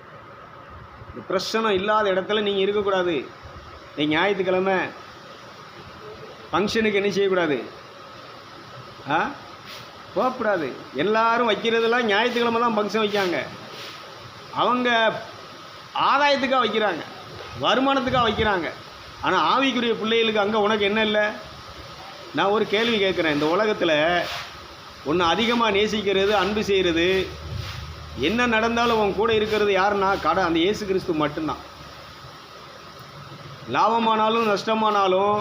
இந்த பிரசனம் இல்லாத இடத்துல நீங்கள் இருக்கக்கூடாது. நீங்கள் ஞாயிற்றுக்கிழமை ஃபங்க்ஷனுக்கு என்ன செய்யக்கூடாது? போகக்கூடாது. எல்லாரும் வைக்கிறதெல்லாம் ஞாயிற்றுக்கிழமை தான் ஃபங்க்ஷன் வைக்காங்க. அவங்க ஆதாயத்துக்காக வைக்கிறாங்க, வருமானத்துக்காக வைக்கிறாங்க. ஆனால் ஆவிக்குரிய பிள்ளைகளுக்கு அங்கே உனக்கு என்ன இல்லை? நான் ஒரு கேள்வி கேட்குறேன். இந்த உலகத்தில் ஒன்று அதிகமாக நேசிக்கிறது, அன்பு செய்கிறது, என்ன நடந்தாலும் உன் கூட இருக்கிறது யாருன்னா அந்த இயேசு கிறிஸ்து மட்டும்தான். லாபமானாலும் நஷ்டமானாலும்,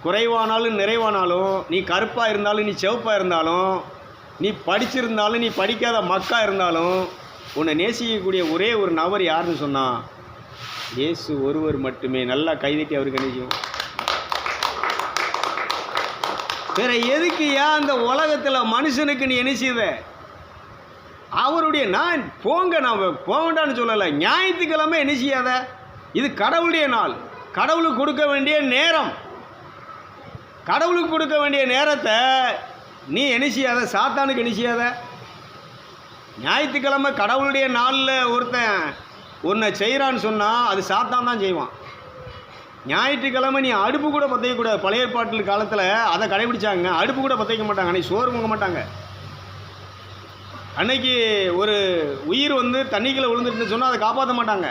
குறைவானாலும் நிறைவானாலும், நீ கருப்பாக இருந்தாலும் நீ சிவப்பாக இருந்தாலும், நீ படிச்சிருந்தாலும் நீ படிக்காத மக்கா இருந்தாலும், உன்னை நேசிக்கக்கூடிய ஒரே ஒரு நபர் யாருன்னு சொன்னால் இயேசு ஒருவர் மட்டுமே. நல்லா கைதட்டி அவருக்கு நேசிக்கும். வேற எதுக்கு ஏன் அந்த உலகத்தில் மனுஷனுக்கு நீ என்ன செய்த? அவருடைய நான் போங்கடான்னு சொல்லலை. ஞாயிற்றுக்கிழமை என்ன செய்யாத? இது கடவுளுடைய நாள், கடவுளுக்கு கொடுக்க வேண்டிய நேரம். கடவுளுக்கு கொடுக்க வேண்டிய நேரத்தை நீ என்ன செய்யாத? சாத்தானுக்கு என்ன செய்யாத? ஞாயிற்றுக்கிழமை கடவுளுடைய நாளில் ஒருத்தன் ஒன்றை செய்கிறான்னு சொன்னால் அது சாத்தான் தான் செய்வான். ஞாயிற்றுக்கிழமை நீ அடுப்பு கூட பற்ற வைக்கக்கூடாது. பழைய ஏற்பாட்டு காலத்தில் அதை கடைபிடிச்சாங்க. அடுப்பு கூட பற்ற வைக்க மாட்டாங்க, அன்றைக்கி சோறு பொங்க மாட்டாங்க. அன்னைக்கு ஒரு உயிர் வந்து தண்ணிக்குள்ளே விழுந்துட்டுன்னு சொன்னால் அதை காப்பாற்ற மாட்டாங்க.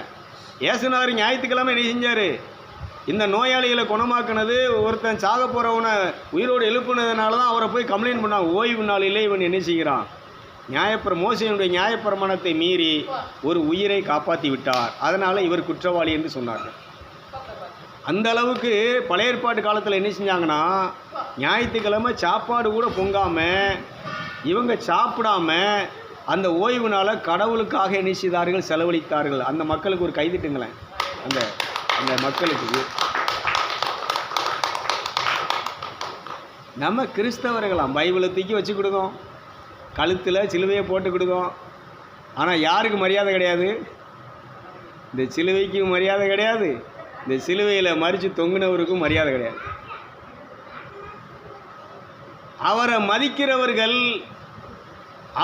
ஏசுனார் ஞாயிற்றுக்கிழமை என்ன செஞ்சார்? இந்த நோயாளிகளை குணமாக்குனது, ஒருத்தன் சாக போகிறவனை உயிரோடு எழுப்புனதுனால தான் அவரை போய் கம்ப்ளைண்ட் பண்ணாங்க. ஓய்வு நாளிலே இவன் என்ன செய்கிறான்? மோசேயினுடைய நியாயப்பிரமாணத்தை மீறி ஒரு உயிரை காப்பாற்றி விட்டார், அதனால் இவர் குற்றவாளி என்று சொன்னார்கள். அந்த அளவுக்கு பழைய ஏற்பாட்டு காலத்தில் என்ன செஞ்சாங்கன்னா, ஞாயிற்றுக்கிழமை சாப்பாடு கூட பொங்காமல் இவங்க சாப்பிடாம அந்த ஓய்வு நாளை கடவுளுக்காக என்ன செய்தார்கள், செலவழித்தார்கள். அந்த மக்களுக்கு ஒரு கைதிட்டுங்களேன். அந்த அந்த மக்களுக்கு நம்ம கிறிஸ்தவர்களாம் பைபிளை தூக்கி வச்சுக்கிடுதோம், கழுத்தில் சிலுவையை போட்டுக்கிடுதோம். ஆனால் யாருக்கு மரியாதை கிடையாது? இந்த சிலுவைக்கு மரியாதை கிடையாது, இந்த சிலுவையில் மறித்து தொங்குனவருக்கும் மரியாதை கிடையாது. அவரை மதிக்கிறவர்கள்,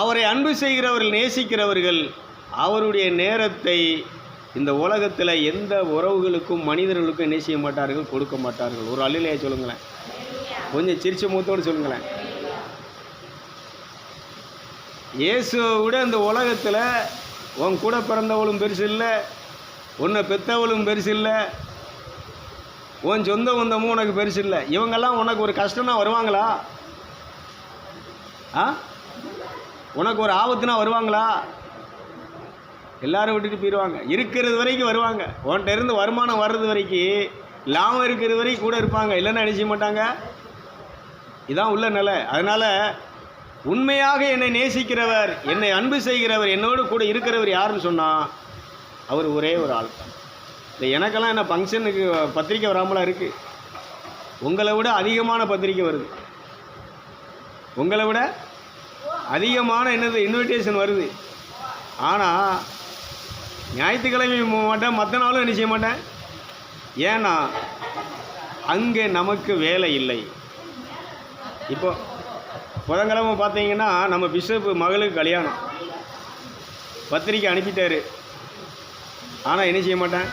அவரை அன்பு செய்கிறவர்கள், நேசிக்கிறவர்கள் அவருடைய நேரத்தை இந்த உலகத்தில் எந்த உறவுகளுக்கும் மனிதர்களுக்கும் என்ன செய்ய மாட்டார்கள், கொடுக்க மாட்டார்கள். ஒரு அல்லையே சொல்லுங்களேன், கொஞ்சம் சிரிச்ச முகத்தோடு சொல்லுங்களேன். இயேசுவை விட இந்த உலகத்தில் உன் கூட பிறந்தவளும் பெருசு இல்லை, உன்னை பெற்றவளும் பெருசு இல்லை, உன் சொந்த பந்தமும் உனக்கு பெருசு இல்லை. இவங்கெல்லாம் உனக்கு ஒரு கஷ்டம்னா வருவாங்களா? உனக்கு ஒரு ஆபத்துனா வருவாங்களா? எல்லாரும் விட்டுட்டு போயிடுவாங்க. இருக்கிறது வரைக்கும் வருவாங்க, உன்கிட்ட இருந்து வருமானம் வர்றது வரைக்கும், லாபம் இருக்கிறது வரைக்கும் கூட இருப்பாங்க, இல்லைன்னா நினைச்ச மாட்டாங்க. இதான் உள்ள நிலை. அதனால் உண்மையாக என்னை நேசிக்கிறவர், என்னை அன்பு செய்கிறவர், என்னோடு கூட இருக்கிறவர் யாருன்னு சொன்னால் அவர் ஒரே ஒரு ஆள் தான். இல்லை எனக்கெல்லாம் என்ன ஃபங்க்ஷனுக்கு பத்திரிக்கை வராமலாம் இருக்குது, உங்களை விட அதிகமான பத்திரிக்கை வருது, உங்களை விட அதிகமான என்னது இன்விடேஷன் வருது. ஆனால் ஞாயிற்றுக்கிழமை மாட்டேன், மற்ற நாளும் என்ன செய்ய மாட்டேன். ஏன்னா அங்கே நமக்கு வேலை இல்லை. இப்போ புதன்கிழமை பார்த்தீங்கன்னா நம்ம பிஷப்பு மகளுக்கு கல்யாணம், பத்திரிக்கை அனுப்பிட்டாரு. ஆனால் என்ன செய்ய மாட்டேன்.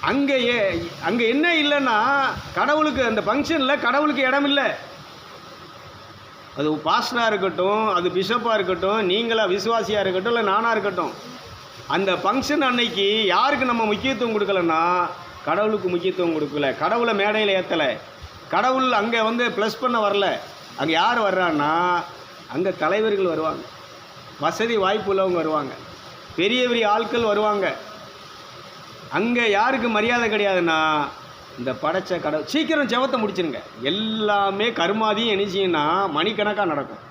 அங்கே என்ன இல்லைன்னா, கடவுளுக்கு அந்த ஃபங்க்ஷனில் கடவுளுக்கு இடம் இல்லை. அது பாஸ்டராக இருக்கட்டும், அது பிஷப்பாக இருக்கட்டும், நீங்களா விசுவாசியாக இருக்கட்டும், இல்லை நானாக இருக்கட்டும், அந்த ஃபங்க்ஷன் அன்னைக்கு யாருக்கு நம்ம முக்கியத்துவம் கொடுக்கலன்னா கடவுளுக்கு முக்கியத்துவம் கொடுக்கல, கடவுளை மேடையில் ஏற்றலை, கடவுள் அங்கே வந்து ப்ளஸ் பண்ண வரல. அங்கே யார் வர்றான்னா அங்கே தலைவர்கள் வருவாங்க, வசதி வாய்ப்பு உள்ளவங்க வருவாங்க, பெரிய பெரிய ஆட்கள் வருவாங்க. அங்கே யாருக்கு மரியாதை கிடையாதுன்னா இந்த படைச்ச கடவுள். சீக்கிரம் ஜெபத்தை முடிச்சிருங்க. எல்லாமே கருமாதியும் என்ன செய்யுன்னா மணிக்கணக்காக நடக்கும்.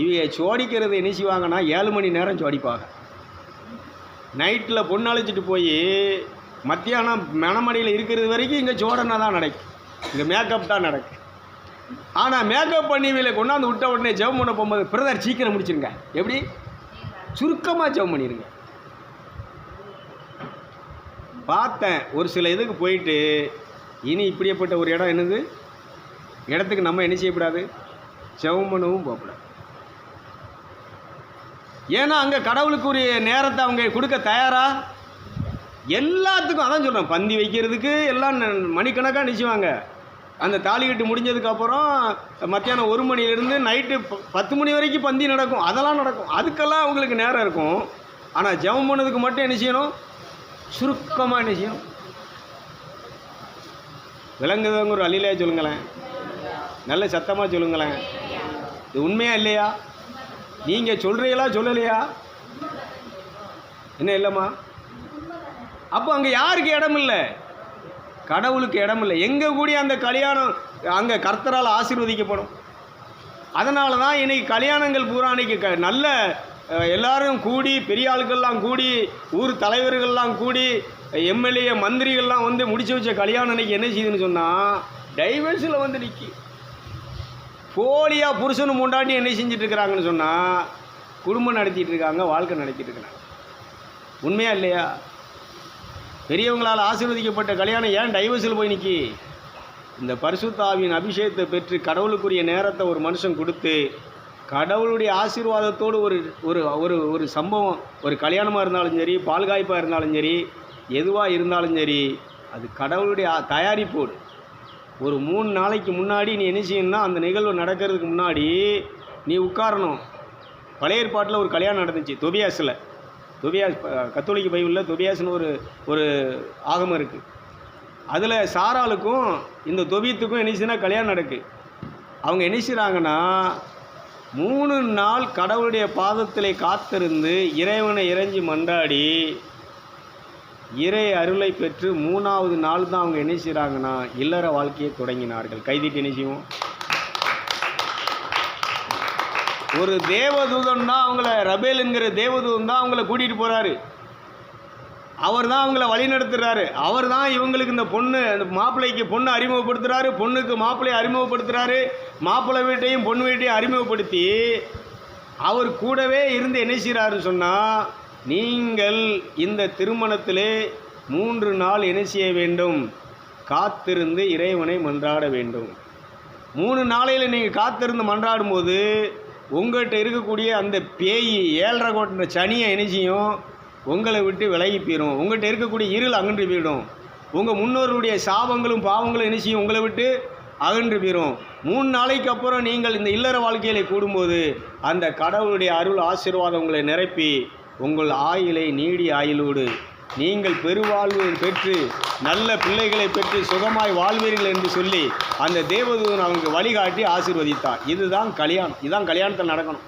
இவங்க சோடிக்கிறது என்ன செய்வாங்கன்னா 7 மணி நேரம் சோடிப்பாங்க. நைட்டில் பொண்ணு அழைச்சிட்டு போய் மத்தியானம் மணமடியில் இருக்கிறது வரைக்கும் இங்கே சோடனை தான் நடக்கும், இங்கே மேக்கப் தான் நடக்கும். ஆனால் மேக்கப் பண்ணி இவங்களை கொண்டாந்து விட்ட உடனே ஜெபம் பண்ண போகும்போது, பிரதர் சீக்கிரம் முடிச்சிருங்க, எப்படி சுருக்கமாக ஜெபம் பண்ணிடுங்க. பார்த்தேன் ஒரு சில இதுக்கு போயிட்டு, இனி இப்படியப்பட்ட ஒரு இடம் என்னது இடத்துக்கு நம்ம என்ன செய்யக்கூடாது, ஜெபம் பண்ணவும் போகக்கூடாது. ஏன்னா அங்கே கடவுளுக்குரிய நேரத்தை அவங்க கொடுக்க தயாரா? எல்லாத்துக்கும் அதான் சொல்கிறேன், பந்தி வைக்கிறதுக்கு எல்லாம் மணிக்கணக்காக நிச்சயவாங்க. அந்த தாலி கட்டு முடிஞ்சதுக்கப்புறம் மத்தியானம் 1 மணிலேருந்து நைட்டு 10 மணி வரைக்கும் பந்தி நடக்கும், அதெல்லாம் நடக்கும், அதுக்கெல்லாம் அவங்களுக்கு நேரம் இருக்கும். ஆனால் ஜெபம் பண்ணதுக்கு மட்டும் என்ன செய்யணும், சுருக்கமாக என்ன செய்யணும். விளங்குதவங்க ஒரு அள்ளிலையா சொல்லுங்களேன், நல்ல சத்தமாக சொல்லுங்களேன். இது உண்மையா இல்லையா? நீங்கள் சொல்கிறீங்களா சொல்லலையா? என்ன இல்லைம்மா? அப்போ அங்கே யாருக்கு இடம் இல்லை, கடவுளுக்கு இடம் இல்லை. எங்கே கூடி அந்த கல்யாணம் அங்கே கர்த்தரால் ஆசீர்வதிக்கப்படும். அதனால தான் இன்றைக்கி கல்யாணங்கள் பூரா அன்றைக்கி நல்ல எல்லாரும் கூடி, பெரிய ஆட்கள்லாம் கூடி, ஊர் தலைவர்கள்லாம் கூடி, எம்எல்ஏ மந்திரிகள்லாம் வந்து முடிச்சு வச்ச கல்யாணம் அன்றைக்கி என்ன செய்யுதுன்னு சொன்னால் டைவர்ஸில் வந்து நிற்கி. போலியாக புருஷனும் முண்டாட்டி என்ன செஞ்சுட்டு இருக்கிறாங்கன்னு சொன்னால் குடும்பம் நடத்திட்டு இருக்காங்க, வாழ்க்கை நடத்திட்டு இருக்கிறாங்க. உண்மையா இல்லையா? பெரியவங்களால் ஆசீர்வதிக்கப்பட்ட கல்யாணம் ஏன் டைவர்ஸில் போய் நிற்கி? இந்த பரிசுத்த ஆவியின் அபிஷேகத்தை பெற்று கடவுளுக்குரிய நேரத்தை ஒரு மனுஷன் கொடுத்து கடவுளுடைய ஆசீர்வாதத்தோடு ஒரு ஒரு ஒரு ஒரு சம்பவம், ஒரு கல்யாணமாக இருந்தாலும் சரி, பால்காய்ப்பாக இருந்தாலும் சரி, எதுவாக இருந்தாலும் சரி, அது கடவுளுடைய தயாரிப்போடு. ஒரு 3 நாளைக்கு முன்னாடி நீ என்ன செய்யணும்னா, அந்த நிகழ்வு நடக்கிறதுக்கு முன்னாடி நீ உட்காரணும். பழைய ஏற்பாட்டில் ஒரு கல்யாணம் நடந்துச்சு தொபியாஸில். தொபியாஸ் கத்தோலிக்க பைபிளில் தொபியாஸ்னு ஒரு ஆகமம் இருக்குது. அதில் சாராளுக்கும் இந்த தொபியத்துக்கும் என்ன செய்யணும்னா கல்யாணம் நடக்கு. அவங்க என்ன செய்கிறாங்கன்னா 3 நாள் கடவுளுடைய பாதத்திலே காத்திருந்து இறைவனை இறைஞ்சி மன்றாடி இறை அருளை பெற்று 3ஆவது நாள் தான் அவங்க என்ன செய்கிறாங்கன்னா இல்லற வாழ்க்கையை தொடங்கினார்கள். கைதிட்டு என்ன செய்வோம்? ஒரு தேவதூதன் தான் அவங்கள, ரபேலுங்கிற தேவதூதன் தான் அவங்கள கூட்டிகிட்டு போகிறாரு. அவர் தான் அவங்கள வழி நடத்துகிறாரு. அவர் தான் இவங்களுக்கு இந்த மாப்பிள்ளைக்கு பொண்ணு அறிமுகப்படுத்துகிறாரு, பொண்ணுக்கு மாப்பிள்ளையை அறிமுகப்படுத்துகிறாரு, மாப்பிள்ளை வீட்டையும் பொண்ணு வீட்டையும் அறிமுகப்படுத்தி அவர் கூடவே இருந்து என்ன செய்கிறாருன்னு சொன்னால், நீங்கள் இந்த திருமணத்திலே 3 நாள் என்ன செய்ய வேண்டும்? காத்திருந்து இறைவனை மன்றாட வேண்டும். 3 நாளையில் நீங்கள் காத்திருந்து மன்றாடும்போது உங்கள்கிட்ட இருக்கக்கூடிய அந்த பேய் 7.5 கோட்டை சனியை என்ன செய்யும்? உங்களை விட்டு விலகி போயிடும். உங்கள்கிட்ட இருக்கக்கூடிய இருள் அகன்று போயிடும். உங்கள் முன்னோர்களுடைய சாபங்களும் பாவங்களும் என்ன செய்யும்? உங்களை விட்டு அகன்று போயிடும். 3 நாளைக்கு அப்புறம் நீங்கள் இந்த இல்லற வாழ்க்கையில் கூடும்போது அந்த கடவுளுடைய அருள் ஆசீர்வாதம் உங்களை நிரப்பி உங்கள் ஆயுளை நீடி ஆயுளோடு நீங்கள் பெருவாழ்வு பெற்று நல்ல பிள்ளைகளை பெற்று சுகமாய் வாழ்வீர்கள் என்று சொல்லி அந்த தேவதூதன் அவங்களுக்கு வழிகாட்டி ஆசீர்வதித்தார். இதுதான் கல்யாணம். இதுதான் கல்யாணத்தில் நடக்கணும்.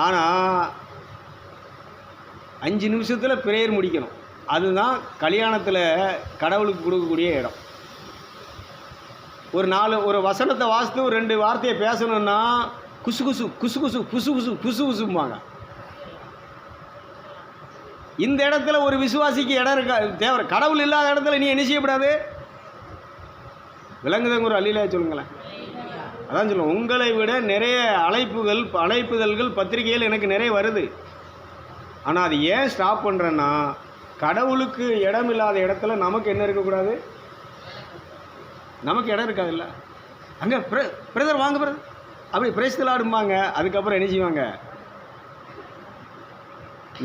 ஆனால் 5 நிமிஷத்தில் பிரேயர் முடிக்கணும். அதுதான் கல்யாணத்தில் கடவுளுக்கு கொடுக்கக்கூடிய இடம். ஒரு வசனத்தை வாசித்து ஒரு 2 வார்த்தையை பேசணுன்னா குசு குசு குசு குசு குசு குசு குசு குசும்பாங்க. இந்த இடத்துல ஒரு விசுவாசிக்கு இடம் இருக்கா? தேவை. கடவுள் இல்லாத இடத்துல நீ என்ன செய்யக்கூடாது? விளங்குதங்க ஒரு அல்லிலே சொல்லுங்களேன். அதான் சொல்லுவோம், உங்களை விட நிறைய அழைப்புதல்கள் பத்திரிகையில் எனக்கு நிறைய வருது. ஆனால் அது ஏன் ஸ்டாப் பண்ணுறேன்னா, கடவுளுக்கு இடம் இல்லாத இடத்துல நமக்கு என்ன இருக்கக்கூடாது? நமக்கு இடம் இருக்காதுல்ல. அங்கே பிரதர் வாங்க பிரதர் அப்படி பிரேஸ்தல் ஆடும்பாங்க. அதுக்கப்புறம் என்ன செய்வாங்க?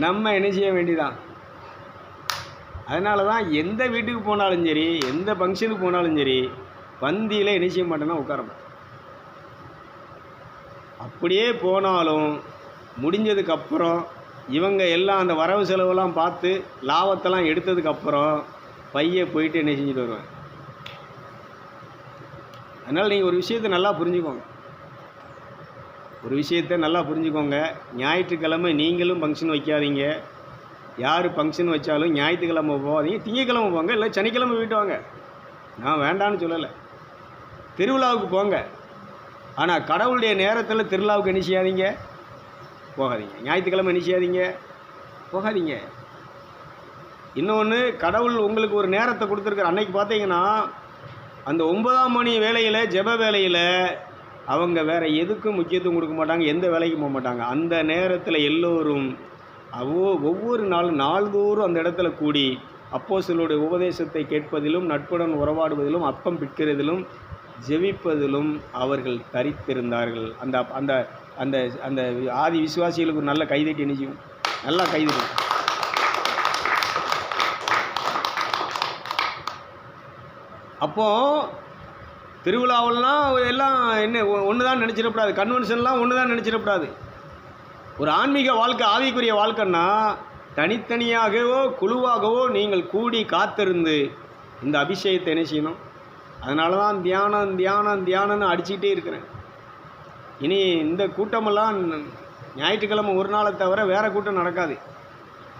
நம்ம என்ன செய்ய வேண்டியதான். அதனால தான் எந்த வீட்டுக்கு போனாலும் சரி, எந்த ஃபங்க்ஷனுக்கு போனாலும் சரி, பந்தியில் என்ன செய்ய மாட்டேன்னா உட்காரணும். அப்படியே போனாலும் முடிஞ்சதுக்கப்புறம் இவங்க எல்லாம் அந்த வரவு செலவெல்லாம் பார்த்து லாபத்தெல்லாம் எடுத்ததுக்கப்புறம் பையை போயிட்டு என்ன செஞ்சுட்டு வருவேன். அதனால் நீங்கள் ஒரு விஷயத்தை நல்லா புரிஞ்சுக்கோங்க. ஞாயிற்றுக்கிழமை நீங்களும் ஃபங்க்ஷன் வைக்காதீங்க. யார் ஃபங்க்ஷன் வச்சாலும் ஞாயிற்றுக்கிழமை போகாதீங்க, திங்கக்கிழமை போங்க, இல்லை சனிக்கிழமை வீட்டு வாங்க. நான் வேண்டான்னு சொல்லலை. திருவிழாவுக்கு போங்க. ஆனால் கடவுளுடைய நேரத்தில் திருவிழாவுக்கு என்ன செய்யாதீங்க? போகாதீங்க. ஞாயிற்றுக்கிழமை என்ன செய்யாதீங்க? போகாதீங்க. இன்னொன்று, கடவுள் உங்களுக்கு ஒரு நேரத்தை கொடுத்துருக்குற அன்னைக்கு பார்த்தீங்கன்னா அந்த 9ஆம் மணி வேலையில், ஜெப வேலையில் அவங்க வேறு எதுக்கும் முக்கியத்துவம் கொடுக்க மாட்டாங்க, எந்த வேலைக்கும் போக மாட்டாங்க. அந்த நேரத்தில் எல்லோரும் ஒவ்வொரு நாள்தோறும் அந்த இடத்துல கூடி அப்போஸ்தலருடைய உபதேசத்தை கேட்பதிலும், நட்புடன் உறவாடுவதிலும், அப்பம் பிற்கிறதிலும், ஜெபிப்பதிலும் அவர்கள் தரித்திருந்தார்கள். அந்த அந்த அந்த அந்த ஆதி விசுவாசிகளுக்கு ஒரு நல்ல கைதட்டி நினைக்கும். நல்லா கைதட்டி. அப்போது திருவிழாவெல்லாம் எல்லாம் என்ன ஒன்று தான் நினச்சிடக்கூடாது. கன்வென்ஷன்லாம் ஒன்று தான் நினச்சிடக்கூடாது. ஒரு ஆன்மீக வாழ்க்கை, ஆவிக்குரிய வாழ்க்கைன்னா தனித்தனியாகவோ குழுவாகவோ நீங்கள் கூடி காத்திருந்து இந்த அபிஷேகத்தை என்ன செய்யணும். அதனால தான் தியானம்னு அடிச்சுக்கிட்டே இருக்கிறேன். இனி இந்த கூட்டமெல்லாம் ஞாயிற்றுக்கிழமை ஒரு நாளை தவிர வேறு கூட்டம் நடக்காது.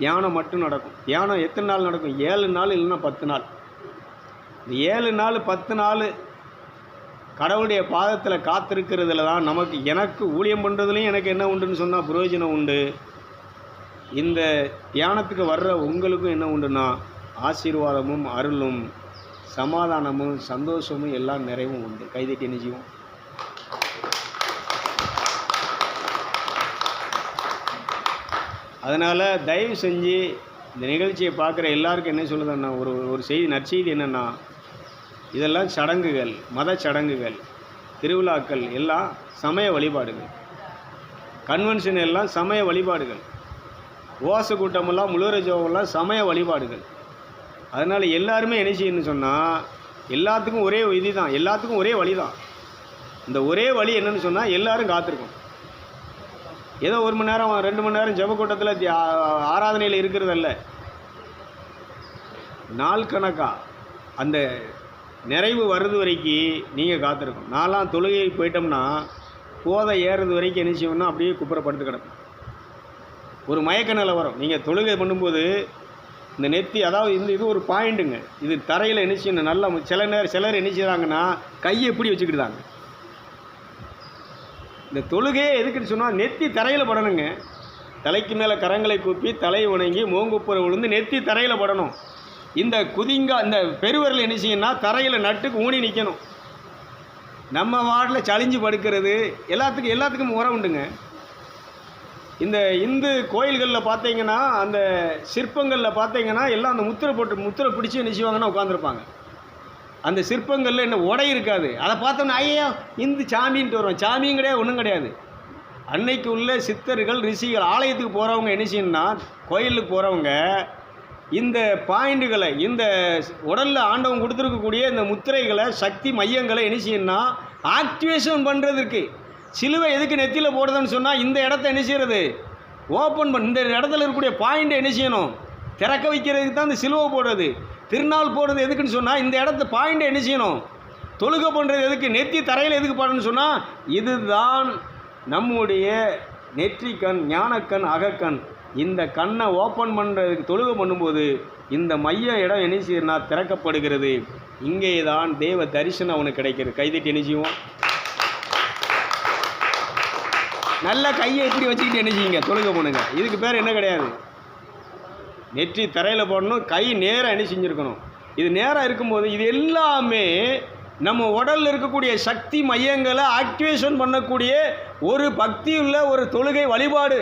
தியானம் மட்டும் நடக்கும். தியானம் எத்தனை நாள் நடக்கும்? 7 நாள் இல்லைன்னா 10 நாள். இந்த 7 நாள் 10 நாள் கடவுளுடைய பாதத்தில் காத்திருக்கிறதுல தான் எனக்கு ஊழியம் பண்ணுறதுலையும் எனக்கு என்ன உண்டுன்னு சொன்னால் பிரயோஜனம் உண்டு. இந்த தியானத்துக்கு வர்ற உங்களுக்கும் என்ன உண்டுன்னா ஆசீர்வாதமும் அருளும் சமாதானமும் சந்தோஷமும் எல்லாம் நிறைவும் உண்டு. கைதட்டி நிச்சயம். அதனால் தயவு செஞ்சு இந்த நிகழ்ச்சியை பார்க்குற எல்லாருக்கும் என்ன சொல்லுதுன்னா, ஒரு செய்தி, நற்செய்தி என்னென்னா, இதெல்லாம் சடங்குகள், மத சடங்குகள், திருவிழாக்கள் எல்லாம் சமய வழிபாடுகள். கன்வென்ஷன் எல்லாம் சமய வழிபாடுகள். உபவாச கூட்டமெல்லாம், முழுவரை ஜெபமெல்லாம் சமய வழிபாடுகள். அதனால் எல்லாருமே என்ன செய்யணும்னு சொன்னால், எல்லாத்துக்கும் ஒரே விதி தான், எல்லாத்துக்கும் ஒரே வழி தான். இந்த ஒரே வழி என்னன்னு சொன்னால் எல்லோரும் காத்திருக்கும். ஏதோ 1 மணி நேரம் 2 மணி நேரம் ஜெப கூட்டத்தில் ஆராதனையில் இருக்கிறதல்ல. நாள் கணக்காக அந்த நிறைவு வர்றது வரைக்கும் நீங்கள் காத்திருக்கணும். நான்லாம் தொழுகை போயிட்டோம்னா போதை ஏறுறது வரைக்கும் என்ன செய்யணும்னா அப்படியே குப்புறப்படுத்து கிடக்கும். ஒரு மயக்க நிலை வரும். நீங்கள் தொழுகை பண்ணும்போது இந்த நெத்தி, அதாவது இது ஒரு பாயிண்ட்டுங்க. இது தரையில் என்ன செய்யணும், நல்லா சிலர் என்ன செய்கிறாங்கன்னா கையை எப்படி வச்சுக்கிட்டுதாங்க. இந்த தொழுகையே எதுக்குன்னு சொன்னால் நெத்தி தரையில் படணுங்க. தலைக்கு மேலே கரங்களை கூப்பி தலையை வணங்கி மோங்குப்புற விழுந்து நெத்தி தரையில் படணும். இந்த இந்த பெருவரில் என்ன செய்யணும்னா தரையில் நட்டுக்கு ஊனி நிற்கணும். நம்ம வார்டில் சளிஞ்சு படுக்கிறது எல்லாத்துக்கும் முறை உண்டுங்க. இந்த இந்து கோயில்களில் பார்த்தீங்கன்னா அந்த சிற்பங்களில் பார்த்தீங்கன்னா எல்லாம் அந்த முத்திரை பிடிச்சி என்ன செய்வாங்கன்னா உட்காந்துருப்பாங்க. அந்த சிற்பங்களில் என்ன உடை இருக்காது. அதை பார்த்தோன்னா ஐயோ இந்து சாமின்ட்டு வருவோம். சாமியும் கிடையாது, ஒன்றும் கிடையாது. அன்னைக்கு உள்ள சித்தர்கள் ரிஷிகள் ஆலயத்துக்கு போகிறவங்க என்ன செய்யணும்னா, கோயிலுக்கு போகிறவங்க இந்த பாயிண்ட்டுகளை, இந்த உடலில் ஆண்டவன் கொடுத்துருக்கக்கூடிய இந்த முத்திரைகளை, சக்தி மையங்களை என்ன செய்யணும்னா ஆக்டிவேஷன் பண்ணுறதுக்கு. சிலுவை எதுக்கு நெத்தியில் போடுறதுன்னு சொன்னால் இந்த இடத்த என்ன செய்கிறது, ஓப்பன் இந்த இடத்துல இருக்கக்கூடிய பாயிண்ட்டை என்ன செய்யணும், திறக்க வைக்கிறதுக்கு தான் இந்த சிலுவை போடுறது. திருநாள் போடுறது எதுக்குன்னு சொன்னால் இந்த இடத்த பாயிண்ட்டை என்ன செய்யணும், தொழுகை பண்ணுறது எதுக்கு, நெத்தி தரையில் எதுக்கு போடணும்னு சொன்னால் இதுதான் நம்முடைய நெற்றிக்கண், ஞானக்கண், அகக்கண். இந்த கண்ணை ஓப்பன் பண்ணுறதுக்கு தொழுகை பண்ணும்போது இந்த மைய இடம் என்ன செய்யணும்னா திறக்கப்படுகிறது. இங்கே தான் தேவ தரிசனம் அவனுக்கு கிடைக்கிறது. கைதட்டி என்ன செய்வோம், நல்ல கையை எப்படி வச்சுக்கிட்டு என்ன செய்யுங்க, தொழுகை பண்ணுங்க. இதுக்கு பேர் என்ன கிடையாது, நெற்றி தரையில் போடணும், கை நேராக என்ன செஞ்சுருக்கணும். இது நேராக இருக்கும்போது இது எல்லாமே நம்ம உடலில் இருக்கக்கூடிய சக்தி மையங்களை ஆக்டிவேஷன் பண்ணக்கூடிய ஒரு பக்தி உள்ள ஒரு தொழுகை வழிபாடு.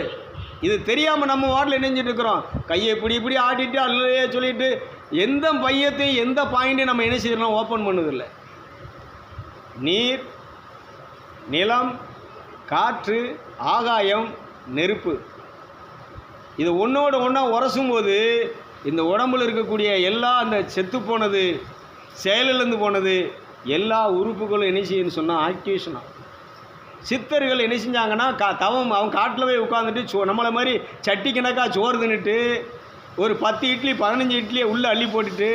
இது தெரியாமல் நம்ம வார்டில் இணைஞ்சிட்டு இருக்கிறோம். கையை இப்படி ஆட்டிட்டு அல்லையே சொல்லிட்டு எந்த மையத்தையும் எந்த பாயிண்ட்டையும் நம்ம என்ன செய்யறோம், ஓப்பன் பண்ணுவதில்லை. நீர், நிலம், காற்று, ஆகாயம், நெருப்பு, இது ஒன்றோடு ஒன்றா உரசும் போது இந்த உடம்புல இருக்கக்கூடிய எல்லா அந்த செத்து போனது, செயலிலேருந்து போனது எல்லா உறுப்புகளும் என்ன செய்யணும்னு சொன்னால் ஆக்டிவேஷன் ஆகும். சித்தர்கள் என்ன செஞ்சாங்கன்னா தவம், அவங்க காட்டில் போய் உட்காந்துட்டு நம்மளை மாதிரி சட்டி கணக்காக சோறு தின்னுட்டு ஒரு 10 இட்லி 15 இட்லியை உள்ளே அள்ளி போட்டுட்டு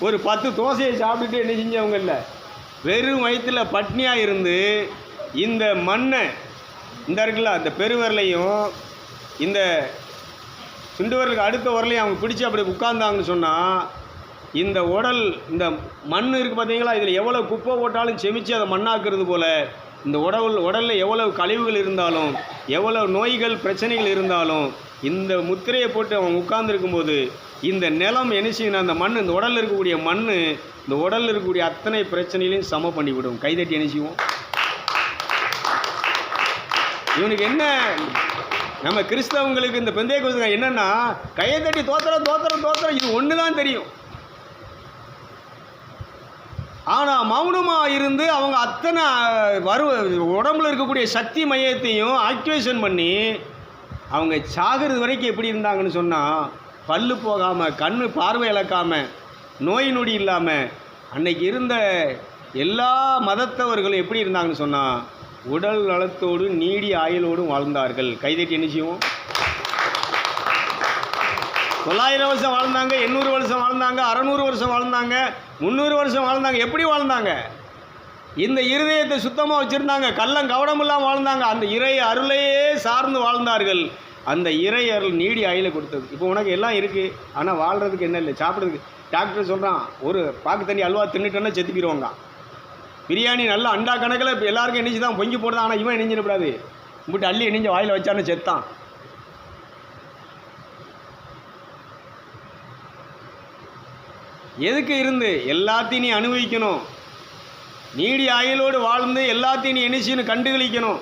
ஒரு 10 தோசையை சாப்பிட்டுட்டு என்ன செஞ்சவங்க இல்லை, வெறும் வயிற்றில் பட்னியாக இருந்து இந்த மண்ணை இந்த இருக்குல்ல அந்த பெருவரலையும் இந்த சுண்டு வரலுக்கு அடுத்த வரலையும் அவங்க பிடிச்சி அப்படி உட்கார்ந்தாங்கன்னு சொன்னால் இந்த உடல், இந்த மண் இருக்குது பார்த்தீங்களா, இதில் எவ்வளோ குப்பை போட்டாலும் செமிச்சு அதை மண்ணாக்குறது போல் இந்த உடலில் எவ்வளவு கழிவுகள் இருந்தாலும், எவ்வளவு நோய்கள் பிரச்சனைகள் இருந்தாலும் இந்த முத்திரையை போட்டு அவங்க உட்கார்ந்துருக்கும்போது இந்த நிலம் என்ன செய்யணும், அந்த மண், இந்த உடலில் இருக்கக்கூடிய மண் இந்த உடலில் இருக்கக்கூடிய அத்தனை பிரச்சனைகளையும் சம பண்ணிவிடும். கைதட்டி என்ன செய்வோம். இவனுக்கு என்ன, நம்ம கிறிஸ்தவங்களுக்கு இந்த பெந்தேகோஸ்து என்னன்னா கையை தட்டி தோத்திரம் இது ஒன்று தான் தெரியும். ஆனால் மௌனமாக இருந்து அவங்க அத்தனை உடம்புல இருக்கக்கூடிய சக்தி மையத்தையும் ஆக்டிவேஷன் பண்ணி அவங்க சாகிறது வரைக்கும் எப்படி இருந்தாங்கன்னு சொன்னால் பல்லு போகாமல், கண் பார்வை இழக்காமல், நோய் நொடி இல்லாமல் அன்னைக்கு இருந்த எல்லா மதத்தவர்களும் எப்படி இருந்தாங்கன்னு சொன்னால் உடல் நலத்தோடு நீடி ஆயுளோடும் வாழ்ந்தார்கள். கைதட்டி என்ன செய்வோம். 900 வருஷம் வாழ்ந்தாங்க, 800 வருஷம் வாழ்ந்தாங்க, 600 வருஷம் வாழ்ந்தாங்க, 300 வருஷம் வாழ்ந்தாங்க. எப்படி வாழ்ந்தாங்க, இந்த இருதயத்தை சுத்தமாக வச்சுருந்தாங்க, கள்ளம் கவனம் இல்லாமல் வாழ்ந்தாங்க. அந்த இறை அருளையே சார்ந்து வாழ்ந்தார்கள். அந்த இறை அருள் நீடி ஆயுளை கொடுத்தது. இப்போ உனக்கு எல்லாம் இருக்குது, ஆனால் வாழ்கிறதுக்கு என்ன இல்லை, சாப்பிட்றதுக்கு. டாக்டர் சொல்கிறான் ஒரு பாக்கு தண்ணி அல்வா தின்னுட்டோன்னா செத்துக்கிடுவாங்க. பிரியாணி நல்லா அண்டா கணக்கில் இப்போ எல்லாருக்கும் எண்ணிச்சு தான் பொங்கி போடுதான். ஆனால் இவன் எண்ணிஞ்சிடக்கூடாது, இப்படி அள்ளி எண்ணிஞ்ச வாயில் வச்சான்னு செத்தான். எதுக்கு இருந்து எல்லாத்தையும் நீ அனுபவிக்கணும், நீடி ஆயுளோடு வாழ்ந்து எல்லாத்தையும் நீ என்ன கண்டுகளிக்கணும்.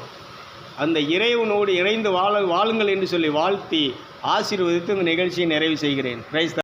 அந்த இறைவனோடு இணைந்து வாழுங்கள் என்று சொல்லி வாழ்த்தி ஆசீர்வதித்து இந்த நிகழ்ச்சியை நிறைவு செய்கிறேன்.